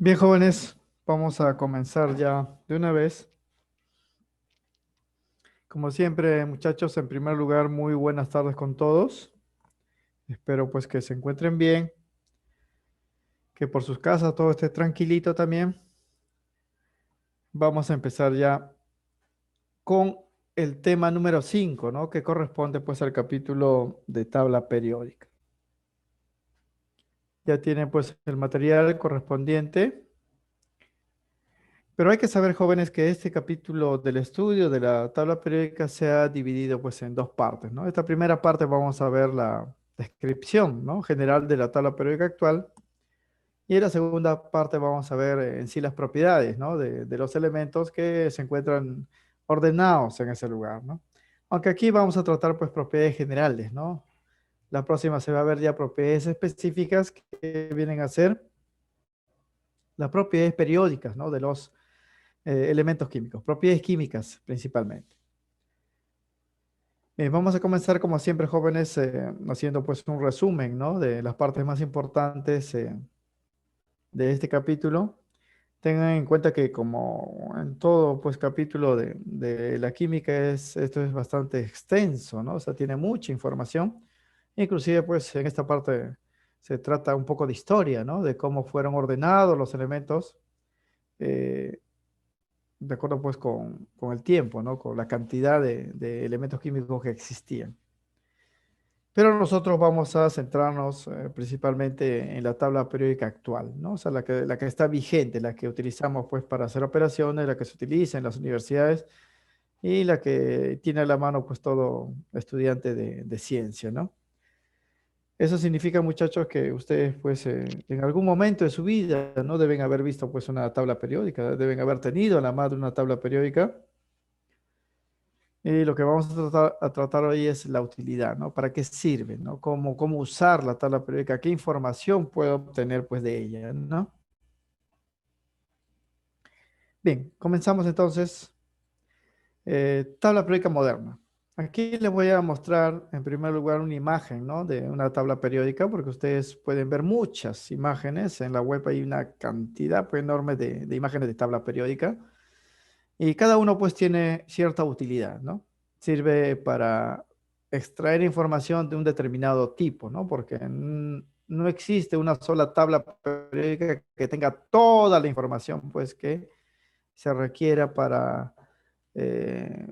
Bien, jóvenes, vamos a comenzar ya de una vez. Como siempre, muchachos, en primer lugar, muy buenas tardes con todos. Espero pues que se encuentren bien, que por sus casas todo esté tranquilito también. Vamos a empezar ya con el tema número 5, ¿no? Que corresponde pues al capítulo de tabla periódica. Ya tienen pues el material correspondiente. Pero hay que saber, jóvenes, que este capítulo del estudio de la tabla periódica se ha dividido pues en dos partes, ¿no? Esta primera parte vamos a ver la descripción, ¿no? General de la tabla periódica actual, y en la segunda parte vamos a ver en sí las propiedades, ¿no? De los elementos que se encuentran ordenados en ese lugar, ¿no? Aunque aquí vamos a tratar pues propiedades generales, ¿no? La próxima se va a ver ya propiedades específicas que vienen a ser las propiedades periódicas, ¿no? De los elementos químicos, propiedades químicas principalmente. Vamos a comenzar como siempre, jóvenes, haciendo pues un resumen, ¿no? De las partes más importantes de este capítulo. Tengan en cuenta que como en todo pues capítulo de la química esto es bastante extenso, ¿no? O sea, tiene mucha información. Inclusive pues en esta parte se trata un poco de historia, ¿no? De cómo fueron ordenados los elementos. eh, de acuerdo pues con el tiempo, ¿no? Con la cantidad de elementos químicos que existían. Pero nosotros vamos a centrarnos principalmente en la tabla periódica actual, ¿no? O sea, la que está vigente, la que utilizamos pues para hacer operaciones, la que se utiliza en las universidades y la que tiene a la mano pues todo estudiante de ciencia, ¿no? Eso significa, muchachos, que ustedes pues en algún momento de su vida no deben haber visto pues una tabla periódica, deben haber tenido a la mano una tabla periódica. Y lo que vamos a tratar hoy es la utilidad, ¿no? ¿Para qué sirve, ¿no? ¿Cómo usar la tabla periódica? ¿Qué información puedo obtener, pues, de ella, ¿no? Bien, comenzamos entonces. Tabla periódica moderna. Aquí les voy a mostrar, en primer lugar, una imagen, ¿no? De una tabla periódica, porque ustedes pueden ver muchas imágenes. En la web hay una cantidad, pues, enorme de imágenes de tabla periódica. Y cada uno pues tiene cierta utilidad, ¿no? Sirve para extraer información de un determinado tipo, ¿no? Porque no existe una sola tabla periódica que tenga toda la información pues que se requiera para eh,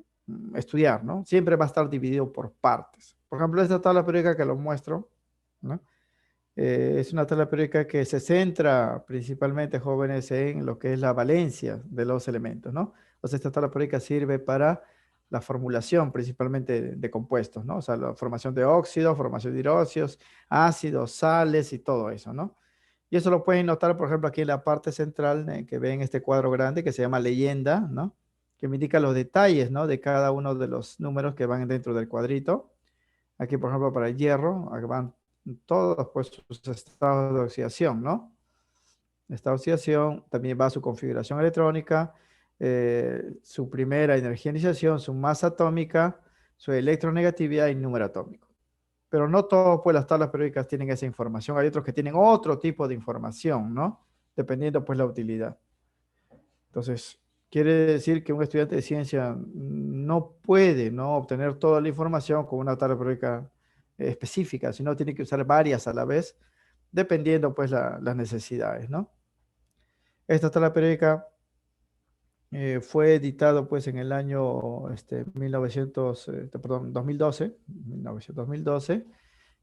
estudiar, ¿no? Siempre va a estar dividido por partes. Por ejemplo, esta tabla periódica que lo muestro, ¿no? Es una tabla periódica que se centra principalmente, jóvenes, en lo que es la valencia de los elementos, ¿no? O sea, esta tabla periódica sirve para la formulación principalmente de compuestos, ¿no? O sea, la formación de óxidos, formación de hidróxidos, ácidos, sales y todo eso, ¿no? Y eso lo pueden notar, por ejemplo, aquí en la parte central, que ven este cuadro grande que se llama leyenda, ¿no? Que me indica los detalles, ¿no? De cada uno de los números que van dentro del cuadrito. Aquí, por ejemplo, para el hierro, aquí van todos pues, sus estados de oxidación, ¿no? Esta oxidación también va a su configuración electrónica, su primera energización, su masa atómica, su electronegatividad y número atómico. Pero no todas pues, las tablas periódicas tienen esa información. Hay otros que tienen otro tipo de información, ¿no? Dependiendo pues la utilidad. Entonces, quiere decir que un estudiante de ciencia no puede, ¿no? Obtener toda la información con una tabla periódica específica, sino tiene que usar varias a la vez, dependiendo pues las necesidades, ¿no? Esta tabla periódica fue editado pues en el año 1900, perdón, 2012, 2012.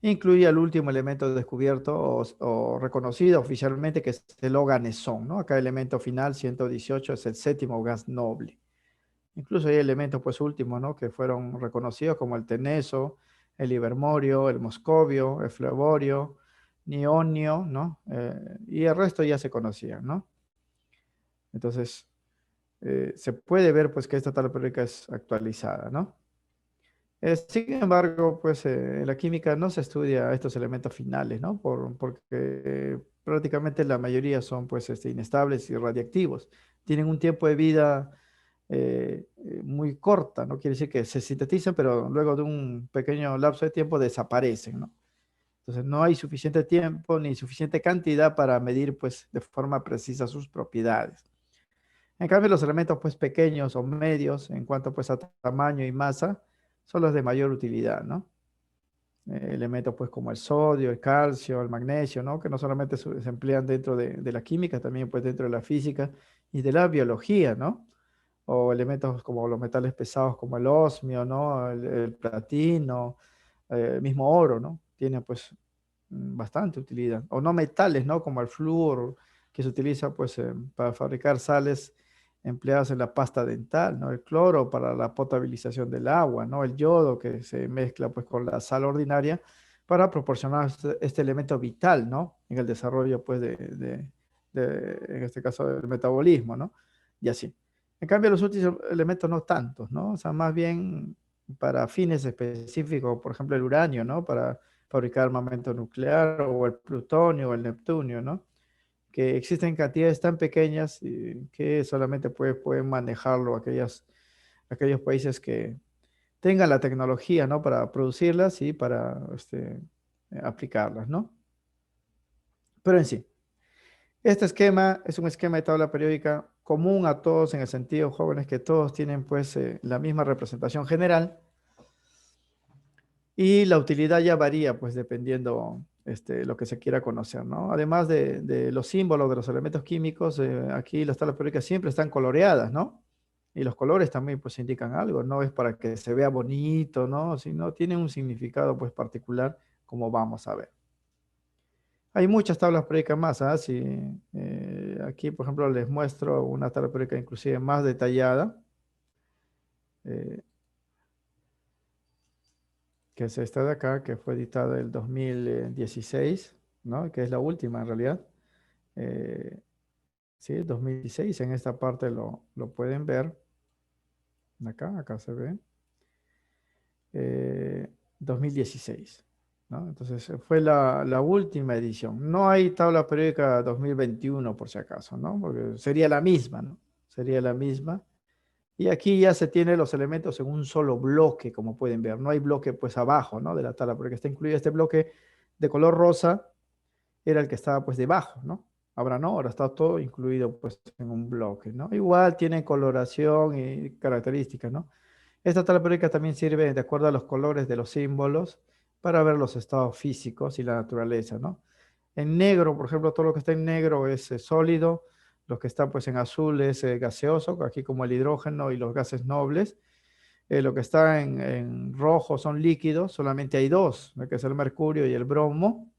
Incluye al último elemento descubierto o reconocido oficialmente, que es el oganesón, ¿no? Acá el elemento final, 118, es el séptimo gas noble. Incluso hay elementos, pues, últimos, ¿no? Que fueron reconocidos como el teneso, el ibermorio, el moscovio, el fleborio, nionio, ¿no? Y el resto ya se conocían, ¿no? Entonces, se puede ver, pues, que esta tabla periódica es actualizada, ¿no? Sin embargo, pues en la química no se estudia estos elementos finales, ¿no? Porque prácticamente la mayoría son pues inestables y radiactivos. Tienen un tiempo de vida muy corta, ¿no? Quiere decir que se sintetizan, pero luego de un pequeño lapso de tiempo desaparecen, ¿no? Entonces no hay suficiente tiempo ni suficiente cantidad para medir pues de forma precisa sus propiedades. En cambio, los elementos pues pequeños o medios en cuanto pues a tamaño y masa son los de mayor utilidad, ¿no? Elementos pues como el sodio, el calcio, el magnesio, ¿no? Que no solamente se emplean dentro de la química, también pues dentro de la física y de la biología, ¿no? O elementos como los metales pesados como el osmio, ¿no? El platino, el mismo oro, ¿no? Tiene pues bastante utilidad. O no metales, ¿no? Como el flúor, que se utiliza pues para fabricar sales empleadas en la pasta dental, ¿no? El cloro para la potabilización del agua, ¿no? El yodo que se mezcla pues con la sal ordinaria para proporcionar este elemento vital, ¿no? En el desarrollo pues en este caso, del metabolismo, ¿no? Y así. En cambio, los últimos elementos no tantos, ¿no? O sea, más bien para fines específicos, por ejemplo, el uranio, ¿no? Para fabricar armamento nuclear o el plutonio o el neptunio, ¿no? Que existen cantidades tan pequeñas que solamente pueden manejarlo aquellos países que tengan la tecnología, ¿no? Para producirlas y para aplicarlas, ¿no? Pero en sí, este esquema es un esquema de tabla periódica común a todos en el sentido, jóvenes, que todos tienen pues la misma representación general y la utilidad ya varía pues dependiendo lo que se quiera conocer, ¿no? Además de los símbolos de los elementos químicos, aquí las tablas periódicas siempre están coloreadas, ¿no? Y los colores también pues indican algo, no es para que se vea bonito, ¿no? Sino tienen un significado pues particular como vamos a ver. Hay muchas tablas periódicas más, ¿ah? Si, aquí, por ejemplo, les muestro una tabla periódica inclusive más detallada, eh, que es esta de acá, que fue editada el 2016, ¿no? Que es la última en realidad. Eh, sí, 2016, en esta parte lo pueden ver. Acá se ve. 2016, ¿no? Entonces fue la última edición. No hay tabla periódica 2021 por si acaso, ¿no? Porque sería la misma, ¿no? Sería la misma. Y aquí ya se tiene los elementos en un solo bloque, como pueden ver. No hay bloque pues abajo, ¿no? De la tabla, porque está incluido este bloque de color rosa, era el que estaba pues debajo, ¿no? Ahora no, ahora está todo incluido pues en un bloque, ¿no? Igual tiene coloración y características, ¿no? Esta tabla periódica también sirve de acuerdo a los colores de los símbolos para ver los estados físicos y la naturaleza, ¿no? En negro, por ejemplo, todo lo que está en negro es sólido, lo que está pues en azul es gaseoso, aquí como el hidrógeno y los gases nobles. Lo que está en rojo son líquidos, solamente hay dos, ¿no? Que es el mercurio y el bromo.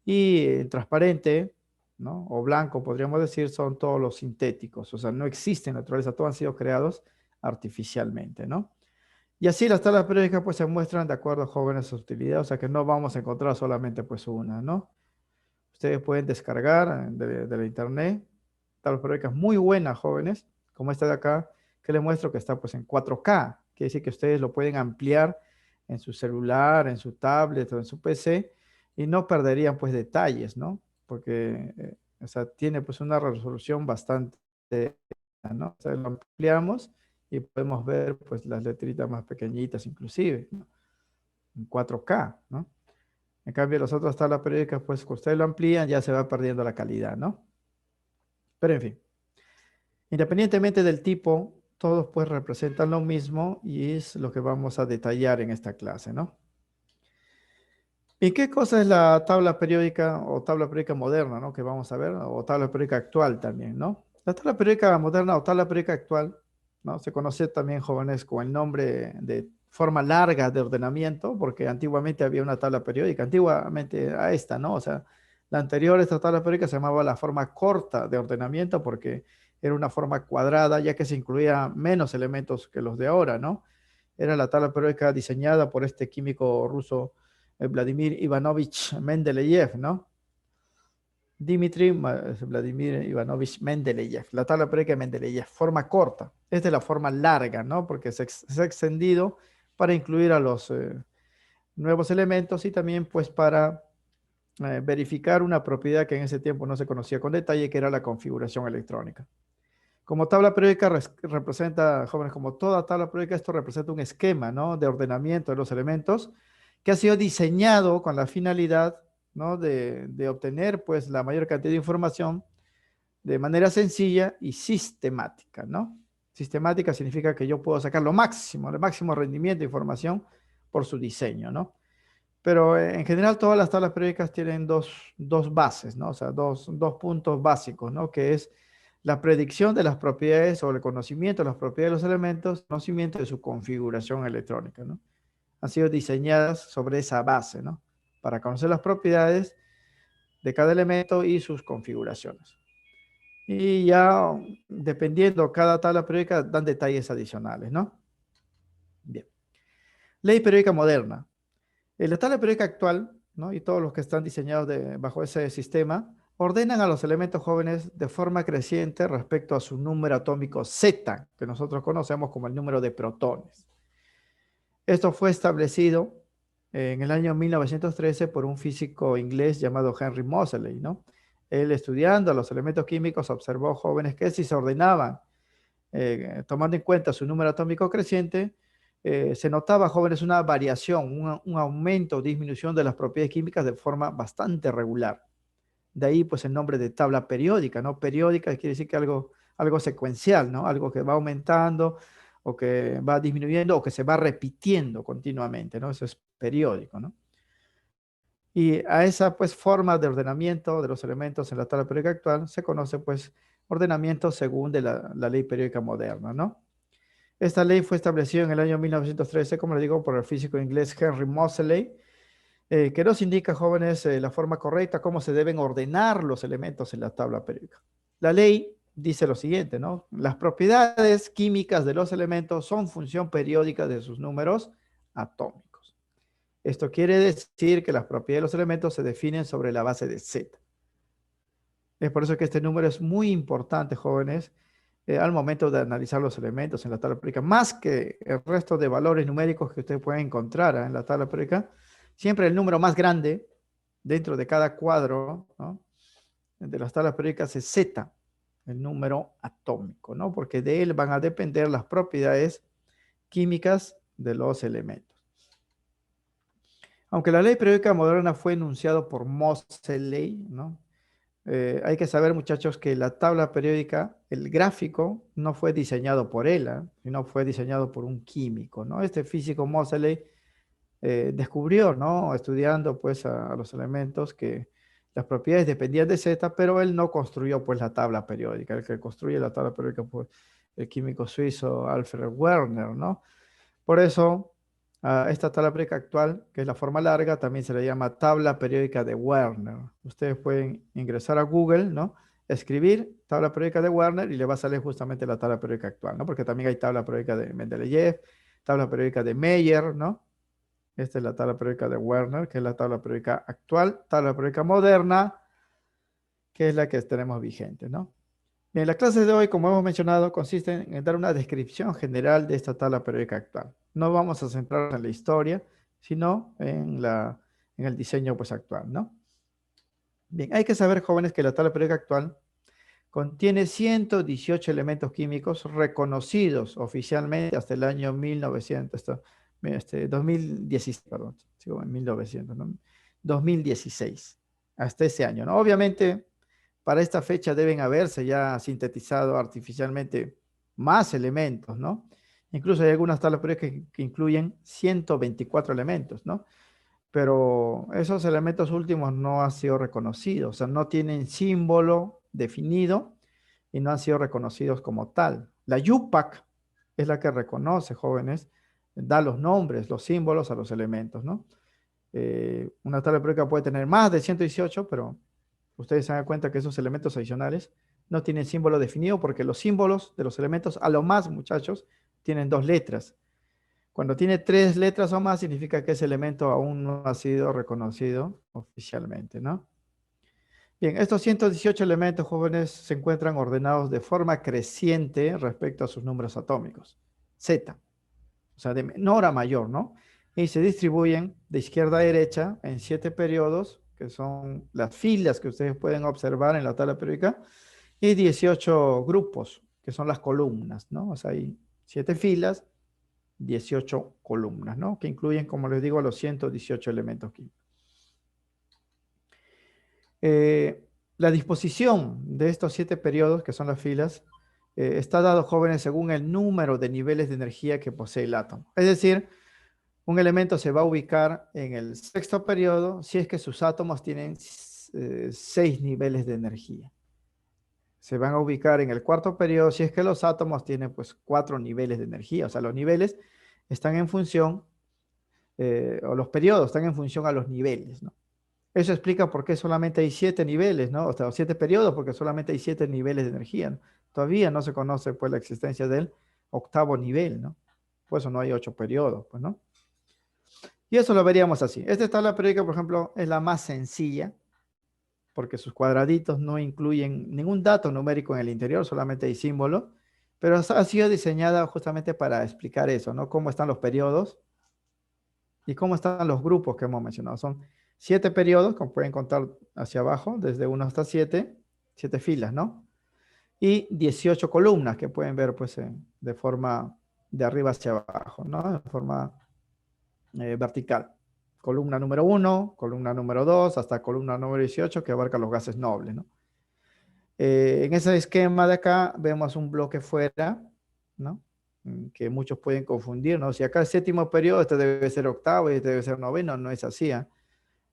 Y en transparente, ¿no? O blanco, podríamos decir, son todos los sintéticos, o sea, no existen en la naturaleza, todos han sido creados artificialmente, ¿no? Y así las tablas periódicas pues se muestran de acuerdo a jóvenes su utilidad, o sea que no vamos a encontrar solamente pues una, ¿no? Ustedes pueden descargar de la internet tablas periódicas muy buenas, jóvenes, como esta de acá, que les muestro que está pues en 4K, quiere decir que ustedes lo pueden ampliar en su celular, en su tablet o en su PC y no perderían pues detalles, ¿no? Porque, o sea, tiene pues una resolución bastante, ¿no? O sea, lo ampliamos y podemos ver pues las letritas más pequeñitas inclusive, ¿no? En 4K, ¿no? En cambio, las otras tablas periódicas, pues, cuando ustedes lo amplían, ya se va perdiendo la calidad, ¿no? Pero en fin, independientemente del tipo, todos pues representan lo mismo y es lo que vamos a detallar en esta clase, ¿no? ¿Y qué cosa es la tabla periódica o tabla periódica moderna, ¿no? Que vamos a ver, o tabla periódica actual también, ¿no? La tabla periódica moderna o tabla periódica actual, ¿no? Se conoce también, jóvenes, con el nombre de forma larga de ordenamiento, porque antiguamente había una tabla periódica, antiguamente a esta, ¿no? O sea, la anterior, esta tabla periódica se llamaba la forma corta de ordenamiento porque era una forma cuadrada, ya que se incluía menos elementos que los de ahora, ¿no? Era la tabla periódica diseñada por este químico ruso Vladimir Ivanovich Mendeleev, ¿no? Vladimir Ivanovich Mendeleev, la tabla periódica de Mendeleev, forma corta. Esta es la forma larga, ¿no? Porque se ha extendido para incluir a los nuevos elementos y también pues para verificar una propiedad que en ese tiempo no se conocía con detalle, que era la configuración electrónica. Como tabla periódica representa, jóvenes, como toda tabla periódica, esto representa un esquema, ¿no? De ordenamiento de los elementos que ha sido diseñado con la finalidad ¿no? De obtener, pues, la mayor cantidad de información de manera sencilla y sistemática, ¿no? Sistemática significa que yo puedo sacar lo máximo, el máximo rendimiento de información por su diseño, ¿no? Pero en general todas las tablas periódicas tienen dos bases, ¿no? O sea, dos puntos básicos, ¿no? Que es la predicción de las propiedades o el conocimiento de las propiedades de los elementos, conocimiento de su configuración electrónica, ¿no? Han sido diseñadas sobre esa base, ¿no? Para conocer las propiedades de cada elemento y sus configuraciones. Y ya dependiendo cada tabla periódica dan detalles adicionales, ¿no? Bien. Ley periódica moderna. En la tabla periódica actual, ¿no? Y todos los que están diseñados bajo ese sistema, ordenan a los elementos jóvenes de forma creciente respecto a su número atómico Z, que nosotros conocemos como el número de protones. Esto fue establecido en el año 1913 por un físico inglés llamado Henry Moseley, ¿no? Él, estudiando los elementos químicos, observó jóvenes que, si se ordenaban tomando en cuenta su número atómico creciente, se notaba, jóvenes, una variación, un aumento o disminución de las propiedades químicas de forma bastante regular. De ahí, pues, el nombre de tabla periódica, ¿no? Periódica quiere decir que algo secuencial, ¿no? Algo que va aumentando o que va disminuyendo o que se va repitiendo continuamente, ¿no? Eso es periódico, ¿no? Y a esa, pues, forma de ordenamiento de los elementos en la tabla periódica actual se conoce, pues, ordenamiento según de la ley periódica moderna, ¿no? Esta ley fue establecida en el año 1913, como le digo, por el físico inglés Henry Moseley, que nos indica, jóvenes, la forma correcta, cómo se deben ordenar los elementos en la tabla periódica. La ley dice lo siguiente, ¿no? Las propiedades químicas de los elementos son función periódica de sus números atómicos. Esto quiere decir que las propiedades de los elementos se definen sobre la base de Z. Es por eso que este número es muy importante, jóvenes, al momento de analizar los elementos en la tabla periódica, más que el resto de valores numéricos que ustedes pueden encontrar en la tabla periódica. Siempre el número más grande dentro de cada cuadro, ¿no?, de las tablas periódicas es Z, el número atómico, ¿no? Porque de él van a depender las propiedades químicas de los elementos. Aunque la ley periódica moderna fue enunciado por Moseley, ¿no? Hay que saber, muchachos, que la tabla periódica, el gráfico, no fue diseñado por él, sino fue diseñado por un químico, ¿no? Este físico Moseley descubrió, ¿no?, estudiando, pues, a los elementos, que las propiedades dependían de Z, pero él no construyó, pues, la tabla periódica. El que construye la tabla periódica fue el químico suizo Alfred Werner, ¿no? Por eso, a esta tabla periódica actual, que es la forma larga, también se le llama tabla periódica de Werner. Ustedes pueden ingresar a Google, ¿no?, escribir tabla periódica de Werner y le va a salir justamente la tabla periódica actual, ¿no? Porque también hay tabla periódica de Mendeleev, tabla periódica de Meyer, ¿no? Esta es la tabla periódica de Werner, que es la tabla periódica actual. Tabla periódica moderna, que es la que tenemos vigente, ¿no? Bien, la clase de hoy, como hemos mencionado, consiste en dar una descripción general de esta tabla periódica actual. No vamos a centrarnos en la historia, sino en el diseño, pues, actual, ¿no? Bien, hay que saber, jóvenes, que la tabla periódica actual contiene 118 elementos químicos reconocidos oficialmente hasta el año 2016, perdón, sigo en 1900, ¿no? 2016, hasta ese año, ¿no? Obviamente, para esta fecha deben haberse ya sintetizado artificialmente más elementos, ¿no? Incluso hay algunas tablas periódicas que incluyen 124 elementos, ¿no? Pero esos elementos últimos no han sido reconocidos, o sea, no tienen símbolo definido y no han sido reconocidos como tal. La UPAC es la que reconoce, jóvenes, da los nombres, los símbolos a los elementos, ¿no? Una tabla periódica puede tener más de 118, pero ustedes se dan cuenta que esos elementos adicionales no tienen símbolo definido, porque los símbolos de los elementos, a lo más, muchachos, tienen 2 letras. Cuando tiene 3 letras o más, significa que ese elemento aún no ha sido reconocido oficialmente, ¿no? Bien, estos 118 elementos, jóvenes, se encuentran ordenados de forma creciente respecto a sus números atómicos, Z, o sea, de menor a mayor, ¿no? Y se distribuyen de izquierda a derecha en 7 periodos, que son las filas que ustedes pueden observar en la tabla periódica, y 18 grupos, que son las columnas, ¿no? O sea, hay 7 filas, 18 columnas, ¿no? Que incluyen, como les digo, los 118 elementos químicos. Eh, la disposición de estos 7 periodos, que son las filas, está dado, jóvenes, según el número de niveles de energía que posee el átomo. Es decir, un elemento se va a ubicar en el sexto periodo si es que sus átomos tienen 6 niveles de energía. Se van a ubicar en el cuarto periodo si es que los átomos tienen pues 4 niveles de energía. O sea, los niveles están en función, o los periodos están en función a los niveles, ¿no? Eso explica por qué solamente hay 7 niveles, ¿no? O sea, 7 periodos, porque solamente hay 7 niveles de energía, ¿no? Todavía no se conoce pues la existencia del octavo nivel, ¿no? Por eso no hay 8 periodos, pues, ¿no? Y eso lo veríamos así. Esta tabla periódica, por ejemplo, es la más sencilla, porque sus cuadraditos no incluyen ningún dato numérico en el interior, solamente hay símbolos, pero ha sido diseñada justamente para explicar eso, ¿no? Cómo están los periodos y cómo están los grupos que hemos mencionado. Son 7 periodos, como pueden contar hacia abajo, desde 1 hasta 7, 7 filas, ¿no? Y 18 columnas que pueden ver pues de forma de arriba hacia abajo, ¿no? De forma vertical. Columna número 1, columna número 2, hasta columna número 18 que abarca los gases nobles, ¿no? En ese esquema de acá vemos un bloque fuera, ¿no? Que muchos pueden confundir, ¿no? Si acá es séptimo periodo, este debe ser octavo y este debe ser noveno, no es así.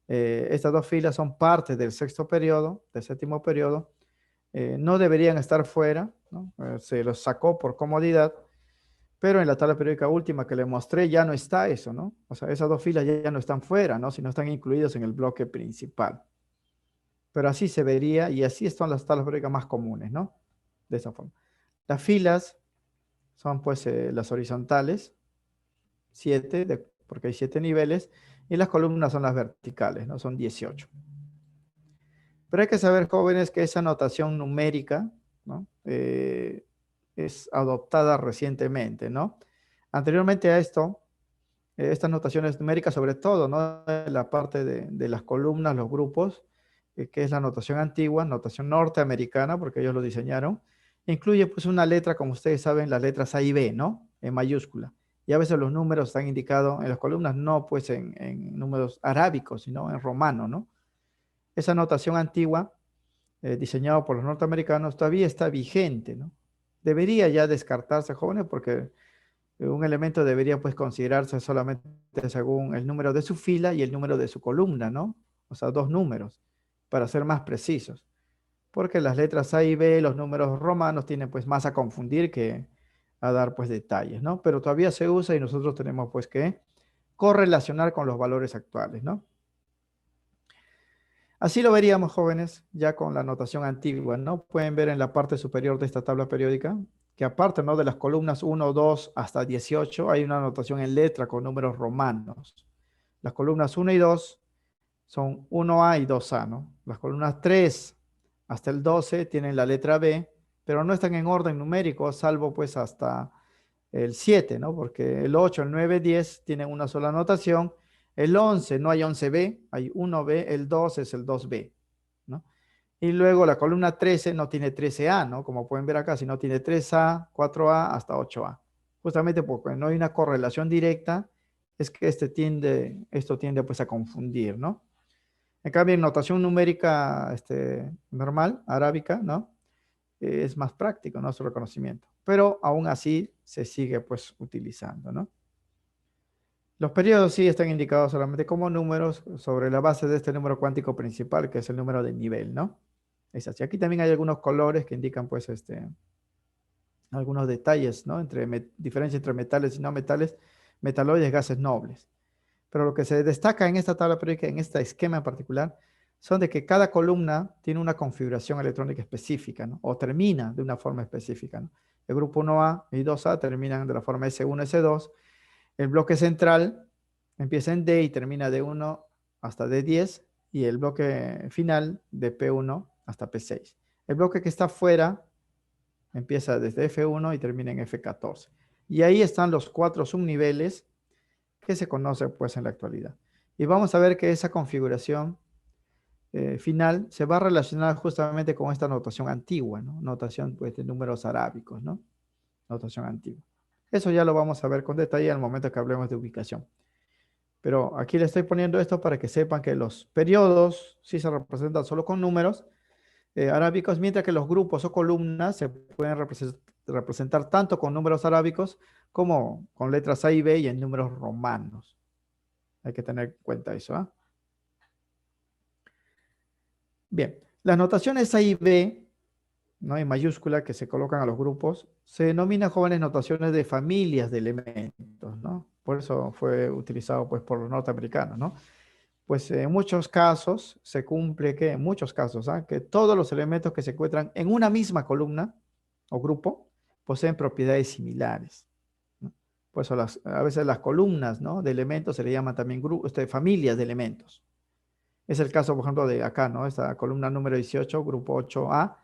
Estas dos filas son parte del sexto periodo, del séptimo periodo. No deberían estar fuera, ¿no? Se los sacó por comodidad, pero en la tabla periódica última que le mostré ya no está eso, ¿no? O sea, esas dos filas ya no están fuera, ¿no? Sino están incluidas en el bloque principal. Pero así se vería y así son las tablas periódicas más comunes, ¿no? De esa forma. Las filas son pues las horizontales, 7, porque hay 7 niveles, y las columnas son las verticales, ¿no? Son 18. Pero hay que saber, jóvenes, que esa notación numérica, ¿no? Es adoptada recientemente, ¿no? Anteriormente a esto, estas notaciones numéricas, sobre todo, ¿no? La parte de las columnas, los grupos, que es la notación antigua, notación norteamericana, porque ellos lo diseñaron, incluye pues una letra, como ustedes saben, las letras A y B, ¿no? En mayúscula. Y a veces los números están indicados en las columnas, no pues en números arábicos, sino en romano, ¿no? Esa notación antigua, diseñada por los norteamericanos, todavía está vigente, ¿no? Debería ya descartarse, jóvenes, porque un elemento debería pues considerarse solamente según el número de su fila y el número de su columna, ¿no? O sea, dos números, para ser más precisos. Porque las letras A y B, los números romanos, tienen pues más a confundir que a dar pues detalles, ¿no? Pero todavía se usa y nosotros tenemos pues que correlacionar con los valores actuales, ¿no? Así lo veríamos, jóvenes, ya con la notación antigua, ¿no? Pueden ver en la parte superior de esta tabla periódica que aparte, ¿no? De las columnas 1, 2 hasta 18, hay una notación en letra con números romanos. Las columnas 1 y 2 son 1A y 2A, ¿no? Las columnas 3 hasta el 12 tienen la letra B, pero no están en orden numérico, salvo pues hasta el 7, ¿no? Porque el 8, el 9, 10 tienen una sola notación. El 11 no hay 11B, hay 1B, el 12 es el 2B, ¿no? Y luego la columna 13 no tiene 13A, ¿no? Como pueden ver acá, sino tiene 3A, 4A hasta 8A. Justamente porque no hay una correlación directa, es que esto tiende pues a confundir, ¿no? En cambio, en notación numérica normal, arábica, ¿no? Es más práctico, ¿no? Su reconocimiento. Pero aún así se sigue pues utilizando, ¿no? Los periodos sí están indicados solamente como números sobre la base de este número cuántico principal, que es el número de nivel, ¿no? Es así. Aquí también hay algunos colores que indican pues algunos detalles, ¿no? Diferencia entre metales y no metales, metaloides, gases nobles. Pero lo que se destaca en esta tabla periódica, en este esquema en particular, son de que cada columna tiene una configuración electrónica específica, ¿no? O termina de una forma específica, ¿no? El grupo 1A y 2A terminan de la forma S1, S2. El bloque central empieza en D y termina de 1 hasta D10. Y el bloque final de P1 hasta P6. El bloque que está fuera empieza desde F1 y termina en F14. Y ahí están los 4 subniveles que se conoce pues en la actualidad. Y vamos a ver que esa configuración final se va a relacionar justamente con esta notación antigua, ¿no? Notación pues de números arábicos, ¿no? Notación antigua. Eso ya lo vamos a ver con detalle al momento que hablemos de ubicación. Pero aquí le estoy poniendo esto para que sepan que los periodos sí se representan solo con números arábicos, mientras que los grupos o columnas se pueden representar tanto con números arábicos como con letras A y B y en números romanos. Hay que tener en cuenta eso, ¿ah? Bien, las notaciones A y B, ¿no? En mayúscula que se colocan a los grupos, se denominan jóvenes notaciones de familias de elementos, ¿no? Por eso fue utilizado pues, por los norteamericanos, ¿no? Pues en muchos casos se cumple que, en muchos casos, ¿ah? Que todos los elementos que se encuentran en una misma columna o grupo poseen propiedades similares, ¿no? Por eso a veces las columnas, ¿no? De elementos se le llaman también familias de elementos. Es el caso, por ejemplo, de acá, ¿no? Esta columna número 18, grupo 8A,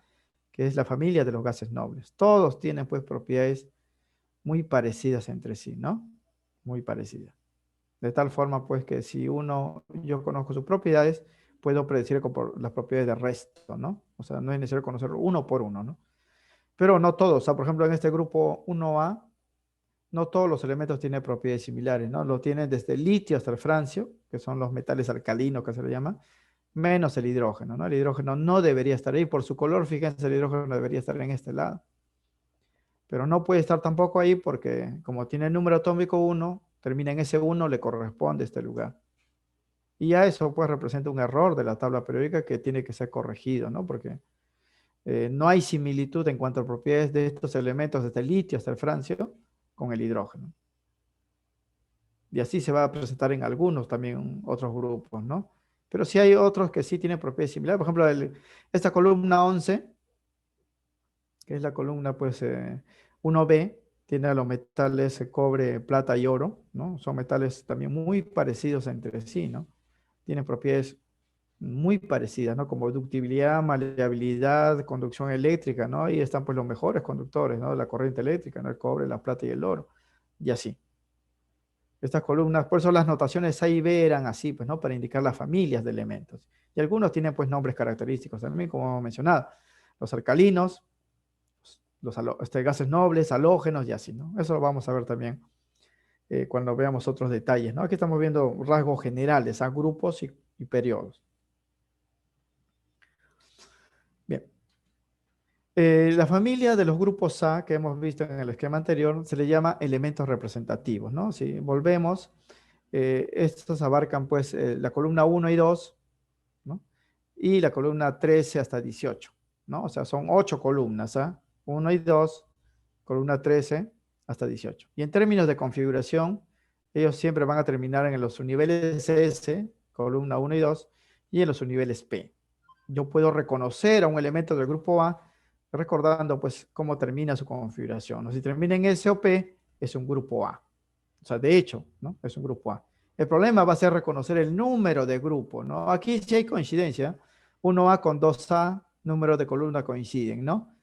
que es la familia de los gases nobles. Todos tienen pues propiedades muy parecidas entre sí, ¿no? Muy parecidas. De tal forma pues que si yo conozco sus propiedades, puedo predecir las propiedades del resto, ¿no? O sea, no es necesario conocerlo uno por uno, ¿no? Pero no todos. O sea, por ejemplo, en este grupo 1A, no todos los elementos tienen propiedades similares, ¿no? Lo tienen desde el litio hasta el francio, que son los metales alcalinos que se le llama, menos el hidrógeno, ¿no? El hidrógeno no debería estar ahí. Por su color, fíjense, el hidrógeno debería estar en este lado. Pero no puede estar tampoco ahí porque como tiene el número atómico 1, termina en ese 1, le corresponde este lugar. Y ya eso pues representa un error de la tabla periódica que tiene que ser corregido, ¿no? Porque no hay similitud en cuanto a propiedades de estos elementos, desde el litio hasta el francio, con el hidrógeno. Y así se va a presentar en algunos también otros grupos, ¿no? Pero sí hay otros que sí tienen propiedades similares. Por ejemplo, esta columna 11, que es la columna pues 1B, tiene a los metales cobre, plata y oro, ¿no? Son metales también muy parecidos entre sí, ¿no? Tienen propiedades muy parecidas, ¿no? Como ductibilidad, maleabilidad, conducción eléctrica, ¿no? Ahí están pues los mejores conductores, ¿no? De la corriente eléctrica, ¿no? El cobre, la plata y el oro, y así. Estas columnas, por eso las notaciones A y B eran así, pues, ¿no? Para indicar las familias de elementos. Y algunos tienen pues nombres característicos también, como hemos mencionado. Los alcalinos, gases nobles, halógenos y así, ¿no? Eso lo vamos a ver también cuando veamos otros detalles, ¿no? Aquí estamos viendo rasgos generales a grupos y periodos. Bien. La familia de los grupos A que hemos visto en el esquema anterior se le llama elementos representativos, ¿no? Si volvemos, estos abarcan pues la columna 1 y 2, ¿no? Y la columna 13 hasta 18, ¿no? O sea, son 8 columnas, ¿ah? 1 y 2, columna 13 hasta 18. Y en términos de configuración, ellos siempre van a terminar en los subniveles S, columna 1 y 2, y en los subniveles P. Yo puedo reconocer a un elemento del grupo A recordando pues cómo termina su configuración, ¿no? Si termina en S o P, es un grupo A. O sea, de hecho, ¿no? Es un grupo A. El problema va a ser reconocer el número de grupo, ¿no? Aquí sí hay coincidencia. 1A con 2A, números de columna coinciden, ¿no?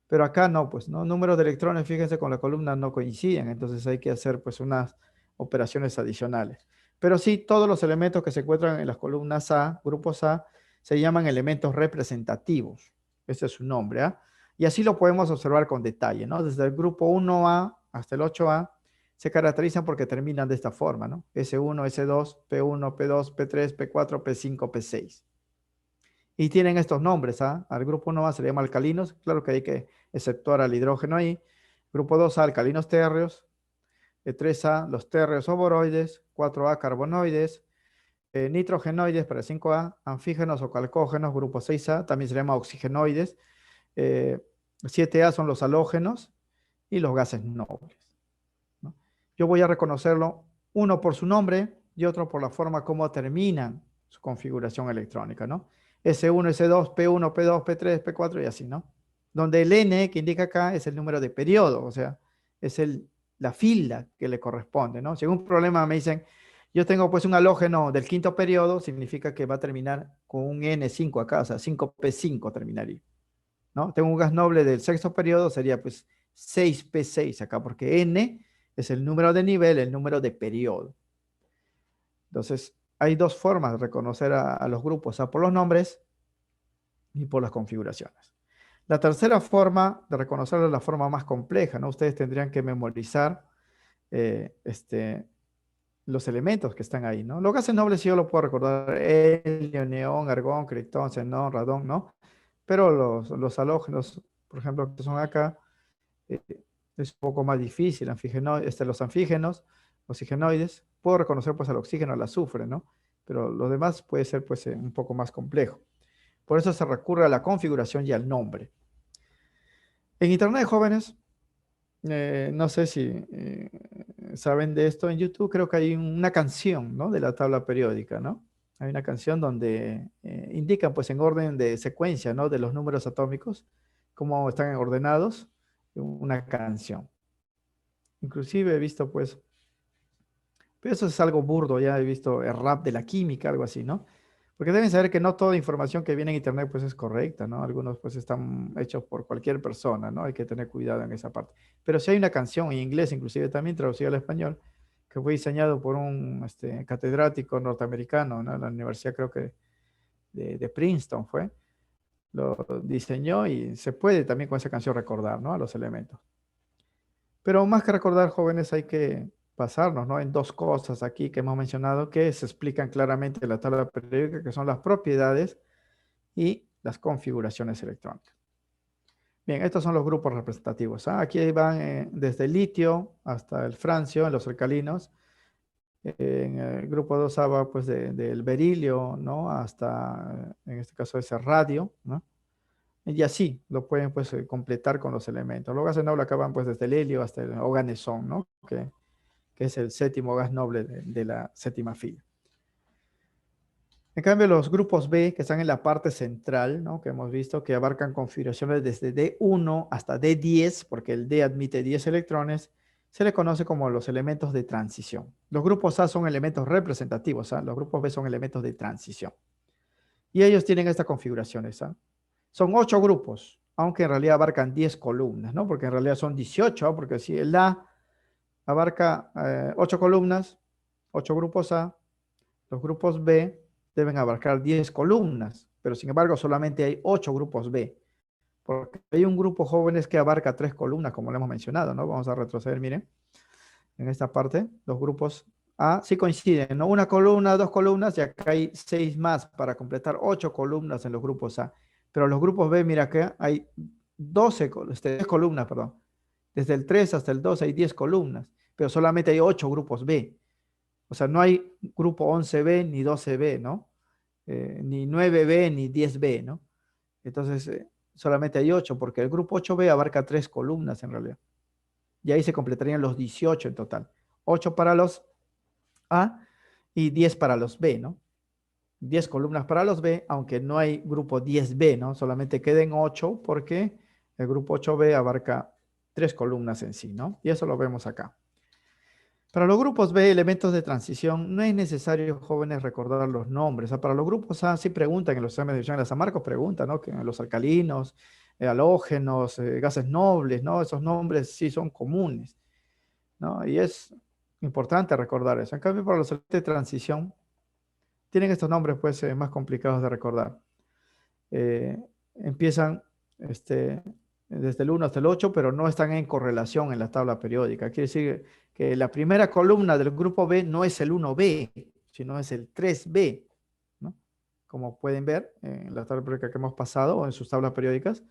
Pero acá no, pues, ¿no? Números de electrones, fíjense, con la columna no coinciden, entonces hay que hacer pues unas operaciones adicionales. Pero sí, todos los elementos que se encuentran en las columnas A, grupos A, se llaman elementos representativos. Ese es su nombre, ¿ah? Y así lo podemos observar con detalle, ¿no? Desde el grupo 1A hasta el 8A se caracterizan porque terminan de esta forma, ¿no? S1, S2, P1, P2, P3, P4, P5, P6. Y tienen estos nombres, ¿ah? Al grupo 1A se le llama alcalinos, claro que hay que exceptuar al hidrógeno ahí. Grupo 2A, alcalinos térreos. 3A, los térreos o boroides. 4A, carbonoides. Nitrogenoides para 5A, anfígenos o calcógenos, grupo 6A, también se llama oxigenoides. 7A son los halógenos y los gases nobles, ¿no? Yo voy a reconocerlo uno por su nombre y otro por la forma como terminan su configuración electrónica, ¿no? S1, S2, P1, P2, P3, P4 y así, ¿no? Donde el N que indica acá es el número de periodo, o sea, es la fila que le corresponde, ¿no? Si hay un problema me dicen, yo tengo pues un halógeno del quinto periodo, significa que va a terminar con un N5 acá, o sea, 5P5 terminaría, ¿no? Tengo un gas noble del sexto periodo, sería pues 6P6 acá, porque N es el número de nivel, el número de periodo. Entonces, hay dos formas de reconocer a los grupos, o sea, por los nombres y por las configuraciones. La tercera forma de reconocerlo es la forma más compleja, ¿no? Ustedes tendrían que memorizar los elementos que están ahí, ¿no? Los gases nobles sí yo lo puedo recordar, helio, neón, argón, criptón, xenón, radón, ¿no? Pero los halógenos, por ejemplo, que son acá, eh, es un poco más difícil, los anfígenos, oxigenoides, puedo reconocer pues al oxígeno, al azufre, ¿no? Pero lo demás puede ser pues un poco más complejo. Por eso se recurre a la configuración y al nombre. En Internet, jóvenes, no sé si saben de esto en YouTube, creo que hay una canción, ¿no? De la tabla periódica, ¿no? Hay una canción donde indican, pues, en orden de secuencia, ¿no? De los números atómicos, cómo están ordenados, una canción. Inclusive he visto, pues, pero eso es algo burdo, ya he visto el rap de la química, algo así, ¿no? Porque deben saber que no toda información que viene en Internet pues es correcta, ¿no? Algunos pues están hechos por cualquier persona, ¿no? Hay que tener cuidado en esa parte. Pero si hay una canción en inglés, inclusive también traducida al español, que fue diseñado por un catedrático norteamericano, ¿no? En la universidad creo que de Princeton fue, lo diseñó y se puede también con esa canción recordar, ¿no? A los elementos. Pero más que recordar, jóvenes, hay que basarnos, ¿no? En dos cosas aquí que hemos mencionado que se explican claramente en la tabla periódica, que son las propiedades y las configuraciones electrónicas. Bien, estos son los grupos representativos. ¿Ah? Aquí van desde el litio hasta el francio en los alcalinos. En el grupo 2A va pues del berilio, ¿no? Hasta, en este caso, ese radio, ¿no? Y así lo pueden pues completar con los elementos. Los gases nobles acaban pues desde el helio hasta el oganesón, ¿no? Que es el séptimo gas noble de la séptima fila. En cambio, los grupos B, que están en la parte central, ¿no? Que hemos visto que abarcan configuraciones desde D1 hasta D10, porque el D admite 10 electrones, se le conoce como los elementos de transición. Los grupos A son elementos representativos, ¿ah? Los grupos B son elementos de transición. Y ellos tienen estas configuraciones, ¿ah? Son 8 grupos, aunque en realidad abarcan 10 columnas, ¿no? Porque en realidad son 18, ¿ah? Porque si el A abarca 8 columnas, 8 grupos A, los grupos B deben abarcar 10 columnas, pero sin embargo solamente hay 8 grupos B, porque hay un grupo jóvenes que abarca 3 columnas, como lo hemos mencionado, ¿no? Vamos a retroceder, miren, en esta parte, los grupos A sí coinciden, ¿no? Una columna, 2 columnas, y acá hay 6 más para completar 8 columnas en los grupos A. Pero los grupos B, mira que hay 10 columnas, perdón. Desde el 3 hasta el 2 hay 10 columnas, pero solamente hay 8 grupos B. O sea, no hay grupo 11B ni 12B, ¿no? Ni 9B ni 10B, ¿no? Entonces, solamente hay 8, porque el grupo 8B abarca 3 columnas en realidad. Y ahí se completarían los 18 en total. 8 para los A y 10 para los B, ¿no? 10 columnas para los B, aunque no hay grupo 10B, ¿no? Solamente queden 8 porque el grupo 8B abarca 3 columnas en sí, ¿no? Y eso lo vemos acá. Para los grupos B, elementos de transición, no es necesario, jóvenes, recordar los nombres. O sea, para los grupos A sí preguntan en los exámenes de división de las San Marcos, preguntan, ¿no? Que los alcalinos, halógenos, gases nobles, ¿no? Esos nombres sí son comunes, ¿no? Y es importante recordar eso. En cambio, para los elementos de transición, tienen estos nombres, pues, más complicados de recordar. Empiezan, desde el 1 hasta el 8, pero no están en correlación en la tabla periódica. Quiere decir que la primera columna del grupo B no es el 1B, sino es el 3B, ¿no? Como pueden ver en la tabla periódica que hemos pasado o en sus tablas periódicas.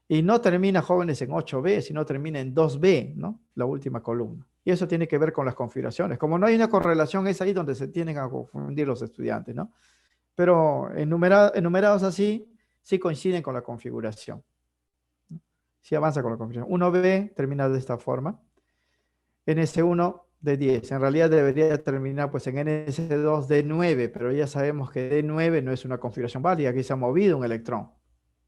Y no termina, jóvenes, en 8B, sino termina en 2B, ¿no? La última columna. Y eso tiene que ver con las configuraciones. Como no hay una correlación, es ahí donde se tienen a confundir los estudiantes, ¿no? Pero enumerados así, sí coinciden con la configuración. Sí avanza con la configuración. 1B termina de esta forma. NS1 de 10. En realidad debería terminar pues en NS2 de 9, pero ya sabemos que D9 no es una configuración válida. Aquí se ha movido un electrón.